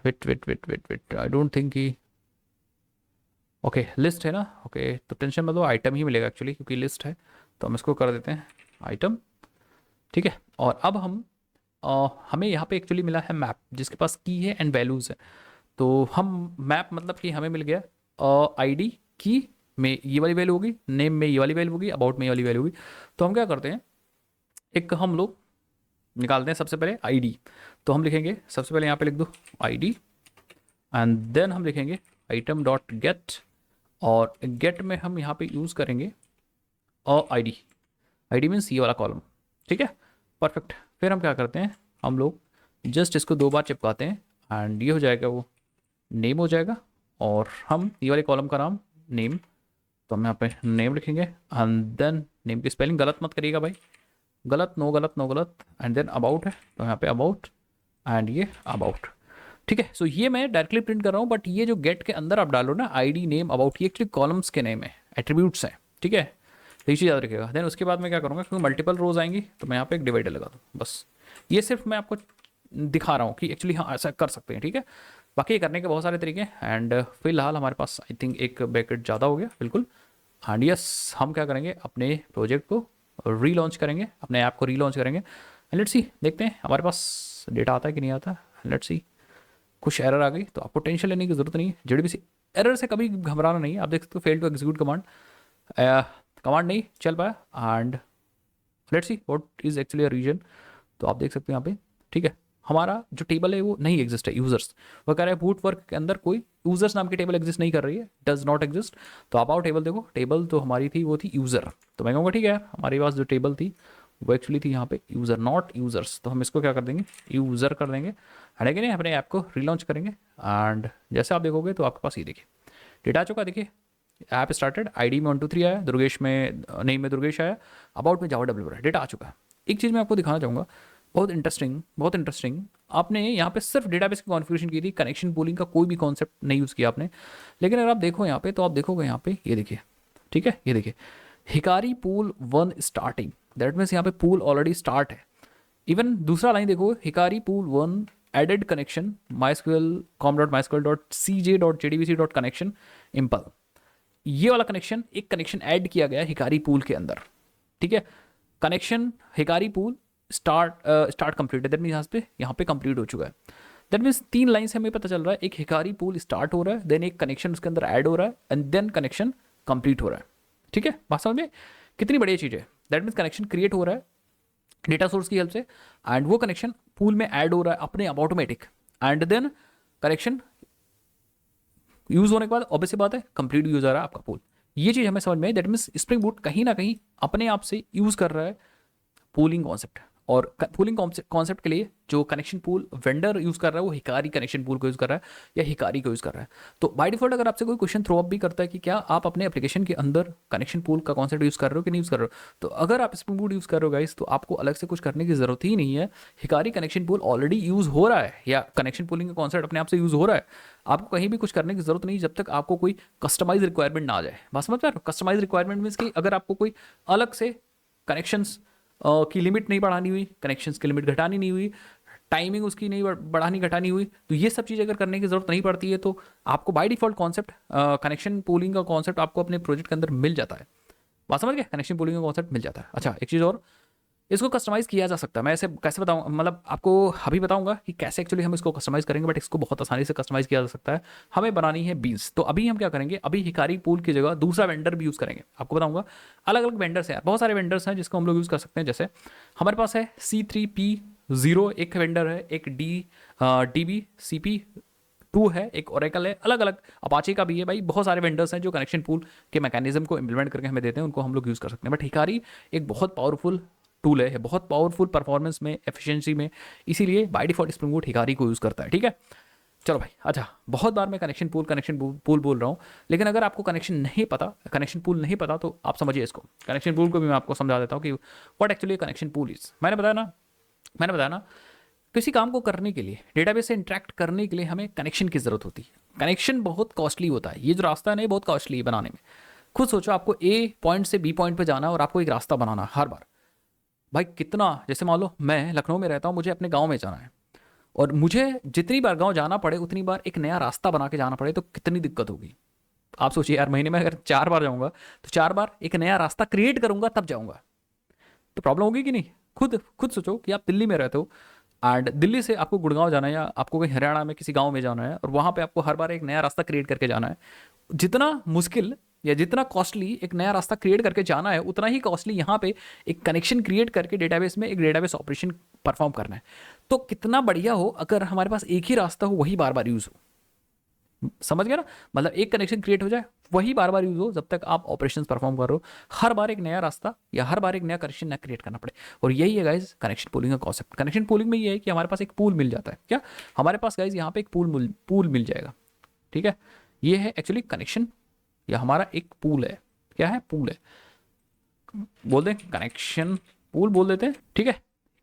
Wait wait wait wait wait, I don't think कि, ओके लिस्ट है ना, ओके तो टेंशन मत लो, आइटम ही मिलेगा एक्चुअली क्योंकि लिस्ट है। तो हम इसको कर देते हैं आइटम। ठीक है, और अब हम हमें यहाँ पे एक्चुअली मिला है मैप जिसके पास की है एंड वैल्यूज़ है। तो हम मैप मतलब कि हमें मिल गया आईडी की में ये वाली वैल्यू होगी, नेम में ये वाली वैल्यू होगी, अबाउट में ये वाली वैल्यू होगी। तो हम क्या करते हैं, एक हम लोग निकालते हैं सबसे पहले आईडी। तो हम लिखेंगे सबसे पहले यहाँ पे लिख दो आईडी एंड देन हम लिखेंगे आइटम डॉट गेट, और गेट में हम यहाँ पे यूज़ करेंगे आईडी। आईडी मीन्स ये वाला कॉलम। ठीक है, परफेक्ट। फिर हम क्या करते हैं, हम लोग जस्ट इसको 2 बार चिपकाते हैं एंड ये हो जाएगा, वो नेम हो जाएगा। और हम ये वाले कॉलम का नाम नेम, तो हम यहाँ पे नेम लिखेंगे एंड देन नेम की स्पेलिंग गलत मत करिएगा भाई, गलत, नो गलत, नो गलत। एंड देन अबाउट है तो यहाँ पे अबाउट एंड ये अबाउट। ठीक है, सो ये मैं डायरेक्टली प्रिंट कर रहा हूँ, बट ये जो गेट के अंदर आप डालो ना आईडी नेम अबाउट, ये एक्चुअली कॉलम्स के नेम है, एट्रीब्यूट्स हैं। ठीक है, तो ये चीज़ याद रखिएगा। देन उसके बाद मैं क्या करूँगा, क्योंकि मल्टीपल रोज आएंगी तो मैं यहाँ पे एक डिवाइडर लगा दूँ बस। ये सिर्फ मैं आपको दिखा रहा हूँ कि एक्चुअली हाँ ऐसा कर सकते हैं। ठीक है, बाकी ये करने के बहुत सारे तरीके हैं एंड फिलहाल हमारे पास आई थिंक एक ब्रैकेट ज़्यादा हो गया बिल्कुल। एंड यस, हम क्या करेंगे, अपने प्रोजेक्ट को रीलॉन्च करेंगे, अपने ऐप को रीलॉन्च करेंगे एंड लेट्स सी, देखते हैं हमारे पास डेटा आता है कि नहीं आता। लेट्स सी, कुछ एरर आ गई तो आपको टेंशन लेने की जरूरत नहीं है, जड़ी भी सी एरर से कभी घबराना नहीं है। आप देख सकते हो fail to execute command, command नहीं चल पाया and let's see what is actually a reason. तो आप देख सकते हो यहाँ पे। ठीक है, हमारा जो टेबल है वो नहीं एग्जिस्ट है, यूजर्स। वो कह रहा है बूट वर्क के अंदर कोई यूजर्स नाम की टेबल एग्जिस्ट नहीं कर रही है, डज नॉट एग्जिस्ट। तो आप आओ टेबल देखो, टेबल तो हमारी थी वो थी यूजर। तो मैं कहूँगा ठीक है, हमारे पास जो टेबल थी वो एक्चुअली थी यहाँ पे यूजर नॉट यूजर्स। तो हम इसको क्या कर देंगे, यूजर कर देंगे एंड अगेन अपने ऐप को रीलॉन्च करेंगे एंड जैसे आप देखोगे तो आपके पास ये देखिए डेटा आ चुका। देखिए ऐप स्टार्टेड, आईडी में 1 2 3 आया, दुर्गेश में नेम में दुर्गेश आया, अबाउट में जावा डेवलपर है, डेटा आ चुका है। एक चीज़ मैं आपको दिखाना चाहूँगा, बहुत इंटरेस्टिंग, बहुत इंटरेस्टिंग। आपने यहाँ पे सिर्फ डेटाबेस की कॉन्फ़िगरेशन की थी, कनेक्शन पूलिंग का कोई भी कॉन्सेप्ट नहीं यूज़ किया आपने। लेकिन अगर आप देखो यहाँ पे तो आप देखोगे यहाँ पे ये देखिए, ठीक है, ये देखिए Hikari pool 1 starting, that means यहाँ पे पूल ऑलरेडी स्टार्ट है। इवन दूसरा लाइन देखो, Hikari pool 1 added connection mysql com.mysql.cj.jdbc.connection impl, ये वाला कनेक्शन, एक कनेक्शन ऐड किया गया हिकारी पूल के अंदर। ठीक है, connection Hikari pool start complete है, दैट मीन यहाँ पे कंप्लीट हो चुका है। दैट मीन्स 3 लाइन से हमें पता चल रहा है, एक हिकारी पूल स्टार्ट हो रहा है, देन एक कनेक्शन उसके अंदर ऐड हो रहा है एंड देन कनेक्शन कंप्लीट हो रहा है। ठीक है, बात समझ में कितनी बढ़िया चीज़ है। दैट मीन्स कनेक्शन क्रिएट हो रहा है डेटा सोर्स की हेल्प से एंड वो कनेक्शन पूल में ऐड हो रहा है अपने आप automatic and then connection use होने के बाद ऑब्वियस बात है कंप्लीट यूज आ रहा है आपका पूल। ये चीज़ हमें समझ में आई। दैट मीन्स स्प्रिंग बूट कहीं ना कहीं अपने आप से यूज कर रहा है पूलिंग कॉन्सेप्ट और पूलिंग कॉन्सेप्ट के लिए जो कनेक्शन पूल वेंडर यूज कर रहा है वो हिकारी कनेक्शन पूल को यूज कर रहा है या हिकारी को यूज कर रहा है। तो बाय डिफॉल्ट अगर आपसे कोई क्वेश्चन थ्रो अप भी करता है कि क्या आप अपने एप्लीकेशन के अंदर कनेक्शन पूल का कॉन्सेप्ट यूज कर रहे हो कि नहीं यूज कर रहे हो, तो अगर आप स्प्रिंग बूट यूज कर रहे हो गाइस तो आपको अलग से कुछ करने की जरूरत ही नहीं है। Hikari connection pool already use हो रहा है या कनेक्शन पूलिंग का कॉन्सेप्ट अपने आप से यूज हो रहा है। आपको कहीं भी कुछ करने की जरूरत नहीं जब तक आपको कोई कस्टमाइज रिक्वायरमेंट ना आ जाए। बात समझ पा रहे हो? कस्टमाइज रिक्वायरमेंट मीन्स कि अगर आपको कोई अलग से कनेक्शंस की लिमिट नहीं बढ़ानी हुई, कनेक्शंस की लिमिट घटानी नहीं हुई, टाइमिंग उसकी नहीं बढ़ानी घटानी हुई, तो ये सब चीज़ अगर करने की जरूरत नहीं पड़ती है तो आपको by default concept connection pooling का कॉन्सेप्ट आपको अपने प्रोजेक्ट के अंदर मिल जाता है। बात समझ गए? कनेक्शन पूलिंग का कॉन्सेप्ट मिल जाता है। अच्छा, एक चीज़ और, इसको कस्टमाइज किया जा सकता है। मैं ऐसे कैसे बताऊँ, मतलब आपको अभी बताऊंगा कि कैसे एक्चुअली हम इसको कस्टमाइज करेंगे, बट इसको बहुत आसानी से कस्टमाइज किया जा सकता है। हमें बनानी है बीन्स, तो अभी हम क्या करेंगे, अभी हिकारी पूल की जगह दूसरा वेंडर भी यूज़ करेंगे। आपको बताऊंगा अलग अलग वेंडर्स हैं, बहुत सारे वेंडर्स हैं जिसको हम लोग यूज़ कर सकते हैं। जैसे हमारे पास है C3P0 एक वेंडर है, एक DBCP2 है, एक ओरेकल है, अलग अलग अपाचे का भी है। भाई बहुत सारे वेंडर्स हैं जो कनेक्शन पूल के मैकेनिज्म को इंप्लीमेंट करके हमें देते हैं, उनको हम लोग यूज़ कर सकते हैं। बट हिकारी एक बहुत पावरफुल टूल है, बहुत पावरफुल परफॉर्मेंस में, एफिशिएंसी में, इसीलिए by default spring boot Hikari को यूज़ करता है। ठीक है, चलो भाई। अच्छा, बहुत बार मैं कनेक्शन पूल बोल रहा हूँ, लेकिन अगर आपको कनेक्शन पूल नहीं पता तो आप समझिए इसको। कनेक्शन पूल को भी मैं आपको समझा देता हूँ कि what actually connection pool is. मैंने बताया ना, किसी काम को करने के लिए, डेटाबेस से इंटरेक्ट करने के लिए हमें कनेक्शन की जरूरत होती है। कनेक्शन बहुत कॉस्टली होता है, ये जो रास्ता है ना, बहुत कॉस्टली है बनाने में। खुद सोचो, आपको ए पॉइंट से बी पॉइंट पे जाना है और आपको एक रास्ता बनाना है हर बार। भाई कितना, जैसे मान लो मैं लखनऊ में रहता हूँ, मुझे अपने गांव में जाना है, और मुझे जितनी बार गांव जाना पड़े उतनी बार एक नया रास्ता बना के जाना पड़े तो कितनी दिक्कत होगी। आप सोचिए यार, महीने में अगर 4 बार जाऊंगा तो 4 बार एक नया रास्ता क्रिएट करूंगा तब जाऊंगा, तो प्रॉब्लम होगी कि नहीं। खुद सोचो कि आप दिल्ली में रहते हो एंड दिल्ली से आपको गुड़गांव जाना है या आपको कहीं हरियाणा में किसी गांव में जाना है, और वहां पे आपको हर बार एक नया रास्ता क्रिएट करके जाना है। जितना मुश्किल या जितना कॉस्टली एक नया रास्ता क्रिएट करके जाना है, उतना ही कॉस्टली यहाँ पे एक कनेक्शन क्रिएट करके डेटाबेस में एक डेटाबेस ऑपरेशन परफॉर्म करना है। तो कितना बढ़िया हो अगर हमारे पास एक ही रास्ता हो, वही बार बार यूज हो। समझ गया ना, मतलब एक कनेक्शन क्रिएट हो जाए, वही बार बार यूज हो जब तक आप ऑपरेशंस परफॉर्म कर रहे हो, हर बार एक नया रास्ता या हर बार एक नया कनेक्शन ना क्रिएट करना पड़े। और यही है गाइज कनेक्शन पूलिंग का कॉन्सेप्ट। कनेक्शन पूलिंग में ये है कि हमारे पास एक पूल मिल जाता है। क्या हमारे पास गाइज यहाँ पे एक पूल मिल जाएगा। ठीक है, ये है एक्चुअली कनेक्शन या हमारा एक पूल है। क्या है? पूल है, बोल दें कनेक्शन पूल बोल देते हैं। ठीक है,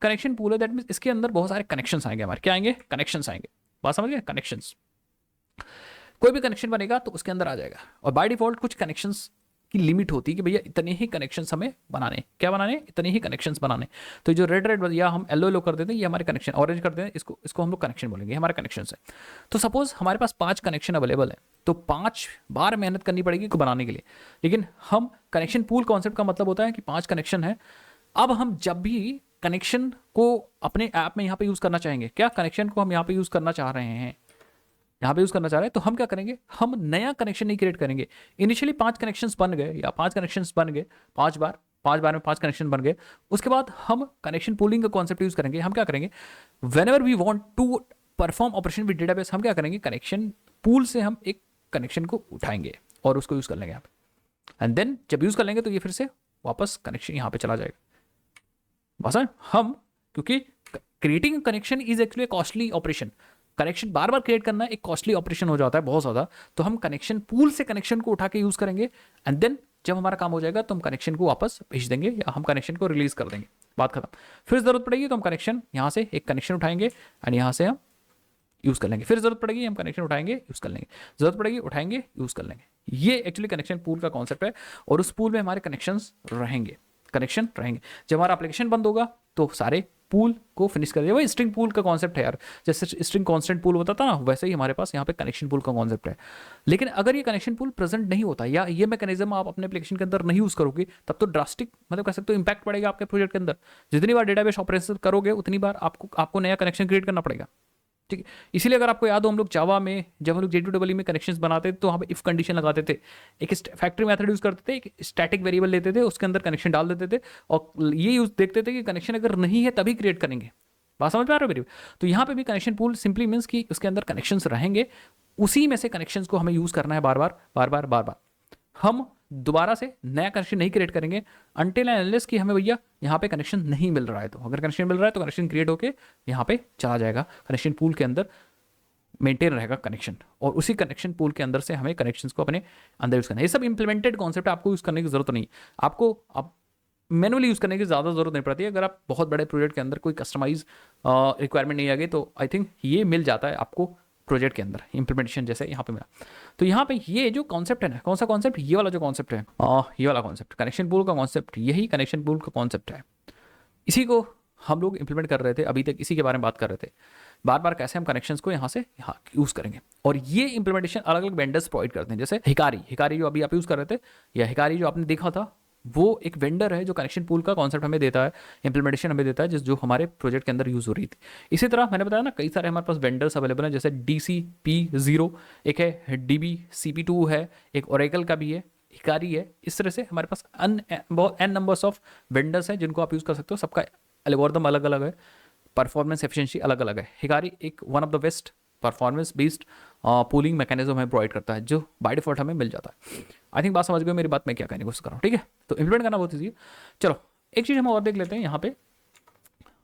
कनेक्शन पूल है, दैट मीन्स इसके अंदर बहुत सारे कनेक्शंस आएंगे हमारे। क्या आएंगे? कनेक्शंस आएंगे। बात समझ गए? कनेक्शंस, कोई भी कनेक्शन बनेगा तो उसके अंदर आ जाएगा। और बाय डिफॉल्ट कुछ कनेक्शंस की लिमिट होती है कि भैया इतने ही कनेक्शंस हमें बनाने, क्या बनाने? इतने ही कनेक्शंस बनाने। तो जो रेड या हम येलो कर देते हैं, ये हमारे कनेक्शन, ऑरेंज कर देते हैं, इसको हम लोग कनेक्शन बोलेंगे, हमारे कनेक्शन है। तो सपोज हमारे पास 5 कनेक्शन अवेलेबल है, तो 5 बार मेहनत करनी पड़ेगी बनाने के लिए। लेकिन हम कनेक्शन पूल कॉन्सेप्ट का मतलब होता है कि 5 कनेक्शन है। अब हम जब भी कनेक्शन को अपने ऐप में यहाँ पे यूज करना चाहेंगे, क्या कनेक्शन को हम यहाँ पे यूज करना चाह रहे हैं, यहाँ पे यूज करना चाह रहे हैं, तो हम क्या करेंगे, हम नया कनेक्शन नहीं क्रिएट करेंगे। इनिशियली 5 कनेक्शंस बन गए या 5 कनेक्शंस बन गए, 5 बार में 5 कनेक्शन बन गए। उसके बाद हम कनेक्शन पूलिंग का कॉन्सेप्ट यूज करेंगे। हम क्या करेंगे, whenever we want to perform operation with database, हम क्या करेंगे, कनेक्शन पूल से हम एक कनेक्शन को उठाएंगे और उसको यूज कर लेंगे यहाँ पे। एंड देन जब यूज कर लेंगे तो ये फिर से वापस कनेक्शन यहाँ पे चला जाएगा। बस हम, क्योंकि creating connection is actually costly operation, connection bar bar create करना एक कॉस्टली ऑपरेशन हो जाता है बहुत ज़्यादा। तो हम कनेक्शन पूल से कनेक्शन को उठा के यूज़ करेंगे एंड देन जब हमारा काम हो जाएगा तो हम कनेक्शन को वापस भेज देंगे या हम कनेक्शन को रिलीज कर देंगे। बात खत्म। फिर जरूरत पड़ेगी तो हम कनेक्शन यहाँ से एक कनेक्शन उठाएंगे एंड यहाँ से हम यूज़ कर लेंगे। फिर जरूरत पड़ेगी हम कनेक्शन उठाएंगे, यूज़ कर लेंगे, जरूरत पड़ेगी उठाएंगे, यूज़ कर लेंगे। ये एक्चुअली कनेक्शन पूल का कॉन्सेप्ट है और उस पूल में हमारे कनेक्शंस रहेंगे। जब हमारा एप्लीकेशन बंद होगा तो सारे पूल को फिनिश कर दिया। वही स्ट्रिंग पूल का कॉन्सेप्ट है यार, जैसे स्ट्रिंग कांस्टेंट पूल होता था ना, वैसे ही हमारे पास यहाँ पे कनेक्शन पूल का कॉन्सेप्ट है। लेकिन अगर ये कनेक्शन पूल प्रेजेंट नहीं होता या ये मैकेनिज्म आप अपने एप्लीकेशन के अंदर नहीं यूज करोगे, तब तो ड्रास्टिक, मतलब कह सकते हो इंपैक्ट पड़ेगा आपके प्रोजेक्ट के अंदर। जितनी बार डेटाबेस ऑपरेशन करोगे उतनी बार आपको नया कनेक्शन क्रिएट करना पड़ेगा। ठीक है, इसीलिए अगर आपको याद हो, हम लोग जावा में जब हम लोग J2EE में कनेक्शंस बनाते थे तो वहाँ पे इफ कंडीशन लगाते थे, एक फैक्ट्री मेथड यूज करते थे, एक स्टैटिक वेरिएबल लेते थे, उसके अंदर कनेक्शन डाल देते थे और ये यूज देखते थे कि कनेक्शन अगर नहीं है तभी क्रिएट करेंगे। बात समझ पा रहे हो मेरी? तो यहाँ पे भी कनेक्शन पूल सिंपली मीन्स कि उसके अंदर कनेक्शंस रहेंगे, उसी में से कनेक्शंस को हमें यूज करना है बार बार। हम दोबारा से नया कनेक्शन नहीं क्रिएट करेंगे अनटिल एंड अनलेस कि हमें भैया यहाँ पे कनेक्शन नहीं मिल रहा है। तो अगर कनेक्शन मिल रहा है तो कनेक्शन क्रिएट होके यहाँ पे चला जाएगा, कनेक्शन पूल के अंदर मेंटेन रहेगा कनेक्शन, और उसी कनेक्शन पूल के अंदर से हमें कनेक्शंस को अपने अंदर यूज़ करना है। ये सब इंप्लीमेंटेड कॉन्सेप्ट है, आपको यूज़ करने की जरूरत नहीं, आपको आप मैनुअली यूज़ करने की ज़्यादा जरूरत नहीं पड़ती है। अगर आप बहुत बड़े प्रोजेक्ट के अंदर कोई कस्टमाइज रिक्वायरमेंट नहीं आ गई तो आई थिंक ये मिल जाता है आपको प्रोजेक्ट के अंदर इंप्लीमेंटेशन जैसे यहाँ पे मिला। तो यहाँ पे ये जो कॉन्सेप्ट है ना, कौन सा कॉन्सेप्ट, ये वाला जो कॉन्सेप्ट है, ये वाला कॉन्सेप्ट कनेक्शन पूल का कॉन्सेप्ट, यही कनेक्शन पूल का कॉन्सेप्ट है। इसी को हम लोग इंप्लीमेंट कर रहे थे, अभी तक इसी के बारे में बात कर रहे थे, बार बार कैसे हम कनेक्शंस को यहाँ से यहाँ यूज़ करेंगे। और ये इंप्लीमेंटेशन अलग अलग वेंडर्स प्रोवाइड करते हैं, जैसे हिकारी जो अभी आप यूज़ कर रहे थे, या हिकारी जो आपने देखा था, वो एक वेंडर है जो कनेक्शन पूल का कॉन्सेप्ट हमें देता है, इंप्लीमेंटेशन हमें देता है, जो हमारे प्रोजेक्ट के अंदर यूज़ हो रही थी। इसी तरह मैंने बताया ना, कई सारे हमारे पास वेंडर्स अवेलेबल हैं, जैसे DCP0 एक है, DBCP2 है, एक ओरेकल का भी है, हिकारी है। इस तरह से हमारे पास एन नंबर्स ऑफ वेंडर्स हैं जिनको आप यूज़ कर सकते हो, सबका एल्गोरिथम अलग अलग है, परफॉर्मेंस एफिशिएंसी अलग अलग है। हिकारी एक one of the best performance based pooling mechanism हमें प्रोवाइड करता है, जो बाय डिफॉल्ट हमें मिल जाता है। आई थिंक बात समझ गए मेरी बात, मैं क्या कहने की कोशिश कर रहा हूँ, ठीक है। तो इंप्लीमेंट करना बहुत ईजी है। चलो एक चीज़ हम और देख लेते हैं यहाँ पे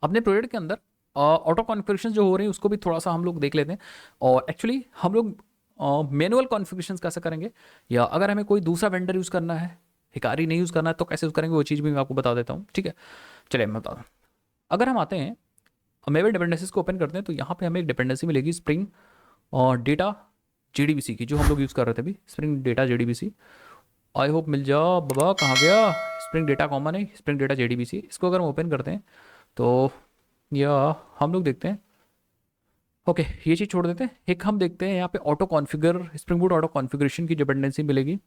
अपने प्रोजेक्ट के अंदर ऑटो कॉन्फ़िगरेशन जो हो रही है उसको भी थोड़ा सा हम लोग देख लेते हैं। और एक्चुअली हम लोग मैनुअल कॉन्फ़िगरेशन कैसे करेंगे, या अगर हमें कोई दूसरा वेंडर यूज़ करना है, हिकारी नहीं यूज़ करना है, तो कैसे यूज़ करेंगे वो चीज़ भी मैं आपको बता देता हूँ, ठीक है। चलिए मैं बता दूँ। अगर हम आते हैं मेरे डिपेंडेंसीज को ओपन करते हैं, तो यहाँ पे हमें एक डिपेंडेंसी मिलेगी स्प्रिंग और डेटा JDBC की, जो हम लोग यूज़ कर रहे थे अभी, Spring Data JDBC। I hope मिल जाओ बाबा, कहाँ गया, स्प्रिंग डेटा कॉमन है, स्प्रिंग डेटा JDBC। इसको अगर हम ओपन करते हैं तो या हम लोग देखते हैं, ओके ये चीज़ छोड़ देते हैं। एक हम देखते हैं यहाँ पे auto configure, spring boot auto configuration की डिपेंडेंसी मिलेगी,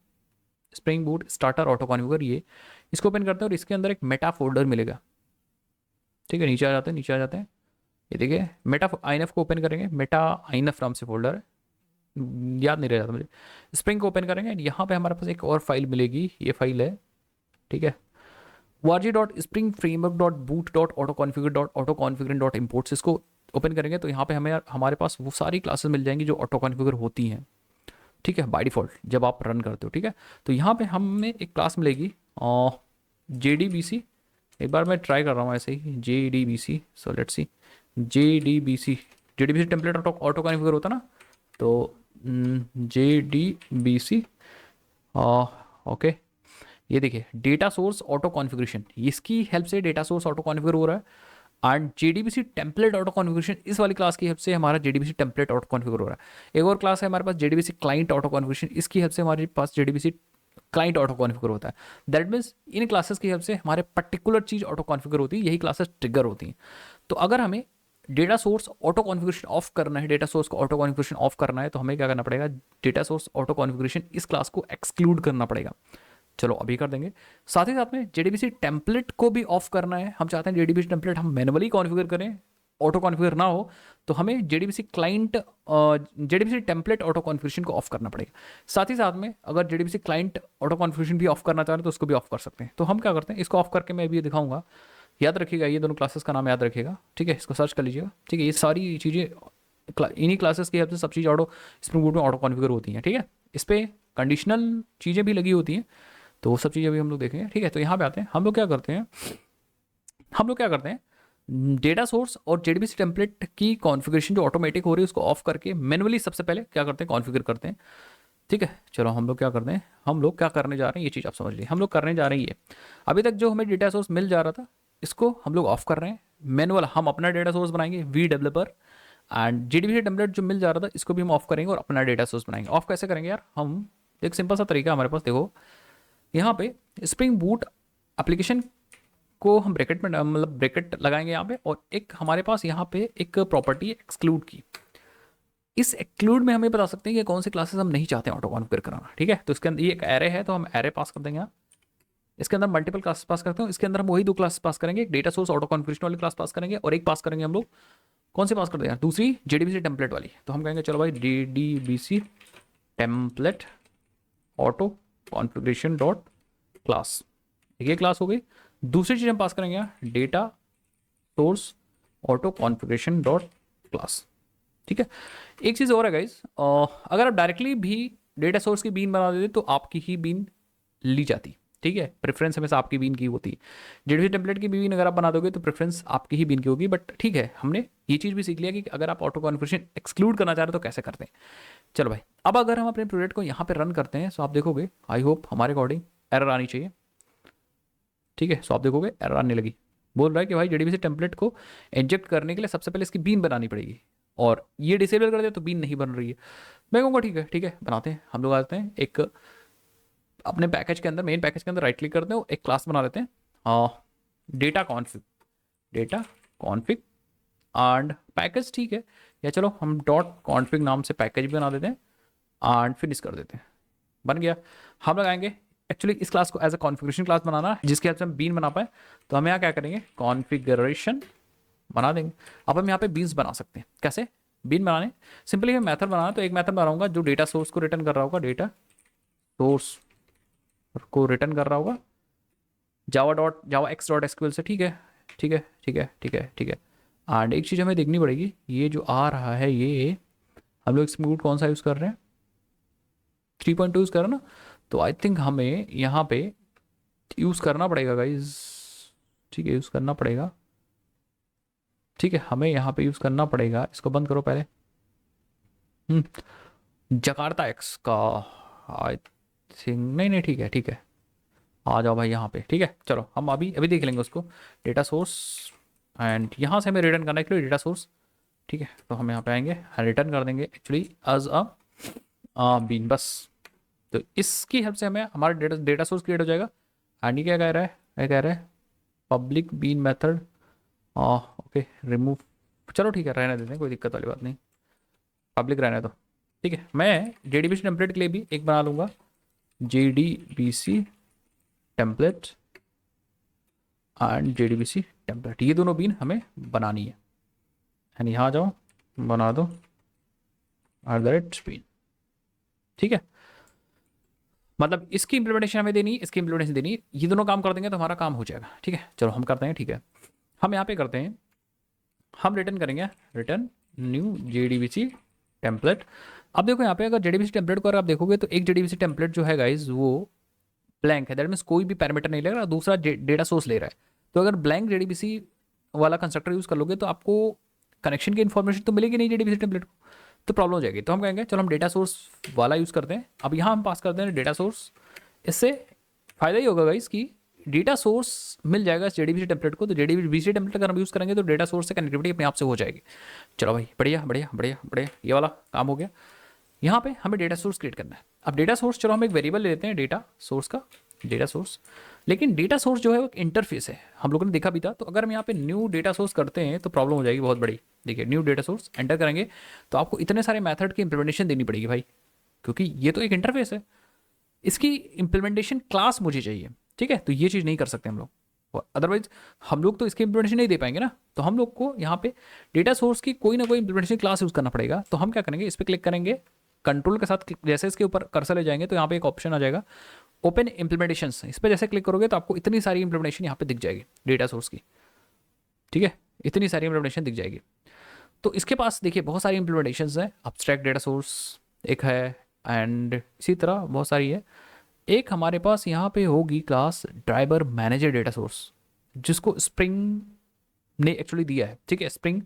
spring boot starter auto configure, ये इसको ओपन करते हैं और इसके अंदर एक मेटा फोल्डर मिलेगा, ठीक है। नीचे आ जाते हैं, नीचे आ जाते हैं, ये देखिए मेटा INF को ओपन करेंगे, मेटा INF नाम से फोल्डर है, याद नहीं रह जाता मुझे। स्प्रिंग को ओपन करेंगे, यहाँ पे हमारे पास एक और फाइल मिलेगी, ये फाइल है, ठीक है, org.springframework.boot.autoconfigure.autoconfiguring.imports। इसको ओपन करेंगे तो यहाँ पे हमें हमारे पास वो सारी क्लासेस मिल जाएंगी जो ऑटो कॉन्फ़िगर होती हैं, ठीक है, बाय डिफ़ॉल्ट जब आप रन करते हो, ठीक है। तो यहाँ पे हमें एक क्लास मिलेगी JDBC, एक बार मैं ट्राई कर रहा हूँ ऐसे ही, JDBC, so let's see, JDBC template auto configure होता ना, तो JDBC ओके, ये देखिए डेटा सोर्स ऑटो कॉन्फ़िगरेशन, इसकी हेल्प से डेटा सोर्स ऑटो कॉन्फ़िगर हो रहा है। And JDBC template auto configuration, इस वाली क्लास की हेल्प से हमारा JDBC टेम्पलेट ऑटो कॉन्फ़िगर हो रहा है। एक और क्लास है हमारे पास JDBC क्लाइंट ऑटो कॉन्फ़िगरेशन, इसकी हेल्प से हमारे पास JDBC क्लाइंट ऑटो कॉन्फ़िगर होता है। दैट मीन्स इन क्लासेस की हेल्प से हमारे पर्टिकुलर चीज़ ऑटो कॉन्फ़िगर होती है, यही क्लासेस ट्रिगर होती हैं। तो अगर हमें data source auto configuration of करना है, डेटा सोर्स को ऑटो कॉन्फ़िगरेशन ऑफ करना है, तो हमें क्या करना पड़ेगा, डेटा सोर्स ऑटो कॉन्फ़िगरेशन इस क्लास को एक्सक्लूड करना पड़ेगा। चलो अभी कर देंगे। साथ ही साथ में JDBC टेम्पलेट को भी ऑफ करना है, हम चाहते हैं JDBC टेम्पलेट हम मैनुअली कॉन्फ़िगर करें, ऑटो कॉन्फ़िगर ना हो, तो हमें JDBC client JDBC template auto configuration को ऑफ करना पड़ेगा। साथ ही साथ में अगर JDBC क्लाइंट ऑटो कॉन्फ़िगरेशन भी ऑफ करना चाह रहे हैं तो उसको भी ऑफ कर सकते हैं। तो हम क्या करते हैं, इसको ऑफ करके मैं अभी दिखाऊंगा, याद रखिएगा ये दोनों क्लासेस का नाम याद रखिएगा, ठीक है, इसको सर्च कर लीजिएगा, ठीक है। ये सारी चीज़ें इन्हीं क्लासेस की हेल्प से सब चीज़ ऑटो स्प्रिंग बूट में ऑटो कॉन्फ़िगर होती हैं, ठीक है। इस पर कंडीशनल चीज़ें भी लगी होती हैं, तो वो सब चीज़ें भी हम लोग देखेंगे, ठीक है। तो यहाँ पे आते हैं, हम लोग क्या करते हैं, डेटा सोर्स और JDBC टेम्पलेट की कॉन्फ़िगरेशन जो ऑटोमेटिक हो रही है उसको ऑफ करके मैनुअली सबसे पहले क्या करते हैं, कॉन्फ़िगर करते हैं, ठीक है। चलो हम लोग क्या करते हैं, हम लोग क्या करने जा रहे हैं, ये चीज़ आप समझ लीजिए। हम लोग करने जा रहे हैं ये, अभी तक जो हमें डेटा सोर्स मिल जा रहा था इसको हम लोग ऑफ कर रहे हैं, मैनुअल हम अपना डेटा सोर्स बनाएंगे VDeveloper, एंड JDBC टेम्पलेट जो मिल जा रहा था इसको भी हम ऑफ करेंगे और अपना डेटा सोर्स बनाएंगे। ऑफ कैसे करेंगे यार, हम एक सिंपल सा तरीका हमारे पास, देखो यहाँ पे स्प्रिंग बूट एप्लीकेशन को हम ब्रैकेट में मतलब ब्रैकेट लगाएंगे यहाँ पे, और एक हमारे पास यहाँ पे एक प्रॉपर्टी एक्सक्लूड की, इस एक्सक्लूड में हमें बता सकते हैं कि कौन सी क्लासेस हम नहीं चाहते हैं ऑटो कॉन्फ़िगर कराना, ठीक है। तो इसके अंदर ये एक एरे है तो हम एरे पास कर देंगे, इसके अंदर मल्टीपल क्लासेस पास करते हैं, इसके अंदर हम वही दो क्लासेस पास करेंगे, एक डेटा सोर्स ऑटो कॉन्फ़िगरेशन वाली क्लास पास करेंगे और एक पास करेंगे हम लोग, कौन सी पास कर देंगे, दूसरी JDBC टेम्पलेट वाली। तो हम कहेंगे चलो भाई JDBC template auto configuration dot class, ये क्लास हो गई। दूसरी चीज़ हम पास करेंगे data source auto configuration dot class, ठीक है। एक चीज़ और है गाइज, अगर आप डायरेक्टली भी डेटा सोर्स की बीन बना देते तो आपकी ही बीन ली जाती। ठीक है, प्रेफरेंस हमेशा आपकी बीन की होती है। जेडीबीसी टेम्पलेट की बीन अगर आप बना दोगे तो प्रेफरेंस आपकी ही बीन की होगी। बट ठीक है, हमने ये चीज़ भी सीख लिया कि अगर आप ऑटो कॉन्फ़िगरेशन एक्सक्लूड करना चाह रहे हो तो कैसे करते हैं। चलो भाई, अब अगर हम अपने प्रोजेक्ट को यहाँ पे रन करते हैं तो आप देखोगे, आई होप हमारे अकॉर्डिंग एरर आनी चाहिए। ठीक है, सो आप देखोगे एरर आने लगी। बोल रहा है कि भाई जेडीबीसी टेम्पलेट को इंजेक्ट करने के लिए सबसे पहले इसकी बीन बनानी पड़ेगी, और ये डिसेबल कर दे तो बीन नहीं बन रही है। मैं कहूँगा ठीक है बनाते हैं। हम लोग आते हैं एक अपने पैकेज के अंदर, मेन पैकेज के अंदर राइट क्लिक करते हैं, एक क्लास बना लेते हैं data config, data config and package. ठीक है, या चलो हम डॉट कॉन्फिग नाम से पैकेज भी बना देते हैं एंड फिनिश कर देते हैं। बन गया। हम लगाएंगे एक्चुअली इस क्लास को एज अ कॉन्फ़िगरेशन क्लास बनाना है जिसके हेल्प से हम बीन बना पाए। तो हम यहाँ क्या करेंगे, कॉन्फ़िगरेशन बना देंगे। अब हम यहाँ पे बीन्स बना सकते हैं। कैसे बीन बनाने, सिंपली हम मेथड बनाना, तो एक मेथड बनाऊंगा जो डेटा सोर्स को रिटर्न कर रहा होगा, डेटा सोर्स को रिटर्न कर रहा होगा जावा एक्स डॉट एसक्यूएल से। ठीक है ठीक है ठीक है ठीक है ठीक है। एंड एक चीज़ हमें देखनी पड़ेगी, ये जो आ रहा है ये हम लोग स्मूथ कौन सा यूज़ कर रहे हैं, 3.2 यूज़ कर रहे हैं ना। तो आई थिंक हमें यहाँ पे यूज़ करना पड़ेगा गाइज। ठीक है, यूज़ करना पड़ेगा। ठीक है, हमें यहाँ पे यूज़ करना पड़ेगा। इसको बंद करो पहले। जकार्ता एक्स का आई थिंक, नहीं ठीक है ठीक है, आ जाओ भाई यहाँ पे। ठीक है, चलो हम अभी अभी देख लेंगे उसको, डेटा सोर्स एंड यहाँ से हमें रिटर्न करना है के लिए डेटा सोर्स। ठीक है, तो हम यहाँ पे आएंगे, रिटर्न कर देंगे एक्चुअली एज अ बीन बस। तो इसकी हेल्प से हमें हमारा डेटा सोर्स क्रिएट हो जाएगा। एंड ये क्या कह रहा है, क्या कह रहा है, public bean method okay remove. चलो ठीक है, रहने देते हैं, कोई दिक्कत वाली बात नहीं, पब्लिक रहने दो। ठीक है, मैं जेडीबीसी टेम्पलेट के लिए भी एक बना लूँगा, JDBC template and JDBC template, ये दोनों बीन हमें बनानी है। एंड यहाँ जाओ बना दो @बीन। ठीक है, मतलब इसकी इंप्लीमेंटेशन हमें देनी, इसकी इंप्लीमेंटेशन देनी, ये दोनों काम कर देंगे तो हमारा काम हो जाएगा। ठीक है, चलो हम करते हैं। ठीक है, हम यहाँ पे करते हैं, हम रिटर्न करेंगे रिटर्न न्यू जेडीबीसी टेम्पलेट। अब देखो यहाँ पे अगर जेडीबीसी टेम्पलेट को अगर आप देखोगे तो एक जेडीबीसी टेम्पलेट जो है गाइज वो ब्लैंक है, दैट मीन्स कोई भी पैरामीटर नहीं ले रहा, दूसरा डेटा सोर्स ले रहा है। तो अगर ब्लैंक जेडीबीसी वाला कंस्ट्रक्टर यूज़ कर लोगे तो आपको कनेक्शन की इन्फॉर्मेशन तो मिलेगी नहीं जेडीबीसी टेम्पलेट को, तो प्रॉब्लम हो जाएगी। तो हम कहेंगे चलो हम डेटा सोर्स वाला यूज़ करते हैं। अब यहाँ हम पास करते हैं डेटा सोर्स। इससे फ़ायदा ही होगा गाइस कि डेटा सोर्स मिल जाएगा जेडीबीसी टेम्पलेट को। तो जेडीबीसी टेम्पलेट अगर हम यूज़ करेंगे तो डेटा सोर्स से कनेक्टिविटी अपने आप से हो जाएगी। चलो भाई, बढ़िया बढ़िया बढ़िया बढ़िया, ये वाला काम हो गया। यहाँ पे हमें डेटा सोर्स क्रिएट करना है। अब डेटा सोर्स, चलो हम एक वेरिएबल ले लेते हैं डेटा सोर्स का, डेटा सोर्स। लेकिन डेटा सोर्स जो है वो एक इंटरफेस है, हम लोगों ने देखा भी था। तो अगर हम यहाँ पे न्यू डेटा सोर्स करते हैं तो प्रॉब्लम हो जाएगी बहुत बड़ी। देखिए, न्यू डेटा सोर्स एंटर करेंगे तो आपको इतने सारे मेथड की इंप्लीमेंटेशन देनी पड़ेगी भाई, क्योंकि ये तो एक इंटरफेस है, इसकी इंप्लीमेंटेशन क्लास मुझे चाहिए। ठीक है, तो ये चीज़ नहीं कर सकते हम लोग, अदरवाइज हम लोग तो इसकी इंप्लीमेंटेशन नहीं दे पाएंगे ना। तो हम लोग को यहाँ पे डेटा सोर्स की कोई ना कोई इंप्लीमेंटेशन क्लास यूज़ करना पड़ेगा। तो हम क्या करेंगे, इस पर क्लिक करेंगे, कंट्रोल के साथ जैसे इसके ऊपर कर्सर ले जाएंगे तो यहाँ पे एक ऑप्शन आ जाएगा ओपन इंप्लीमेंटेशंस। इस पर जैसे क्लिक करोगे तो आपको इतनी सारी इंप्लीमेंटेशन यहाँ पे दिख जाएगी डेटा सोर्स की। ठीक है, इतनी सारी इंप्लीमेंटेशन दिख जाएगी। तो इसके पास देखिए बहुत सारी इंप्लीमेंटेशंस हैं। अब्स्ट्रैक्ट डेटा सोर्स एक है एंड इसी तरह बहुत सारी है। एक हमारे पास यहाँ पे होगी class driver manager data source, जिसको स्प्रिंग ने एक्चुअली दिया है। ठीक है, स्प्रिंग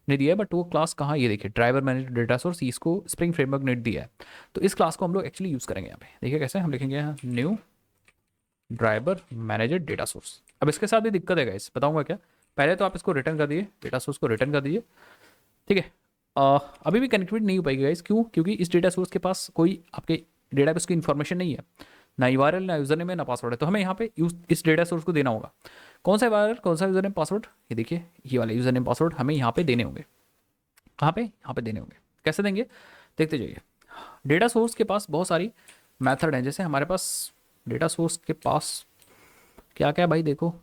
ने दिया है, बट वो क्लास कहाँ, ये देखिए ड्राइवर मैनेजर डेटा सोर्स, इसको स्प्रिंग फ्रेमवर्क ने दिया है। तो इस क्लास को हम लोग एक्चुअली यूज़ करेंगे यहाँ पे। देखिए कैसे, हम लिखेंगे यहाँ new driver manager data source. अब इसके साथ भी दिक्कत है गाइस, बताऊंगा क्या। पहले तो आप इसको रिटर्न कर दिए, डेटा सोर्स को रिटर्न कर दीजिए। ठीक है, अभी भी कनेक्टिविटी नहीं हो पाएगी गाइस, क्यों, क्योंकि इस डेटा सोर्स के पास कोई आपके डेटाबेस की इन्फॉर्मेशन नहीं है, ना यूआरएल, ना यूजर नेम है, ना पासवर्ड है। तो हमें यहाँ पे इस डेटा सोर्स को देना होगा। कौन सा यूआरएल, कौन सा यूजर नेम, पासवर्ड, ये देखिए ये वाले यूजर नेम पासवर्ड हमें यहाँ पे देने होंगे। कहाँ पे, यहाँ पे देने होंगे। कैसे देंगे, देखते जाइए। डेटा सोर्स के पास बहुत सारी मेथड हैं, जैसे हमारे पास डेटा सोर्स के पास क्या क्या है भाई, देखो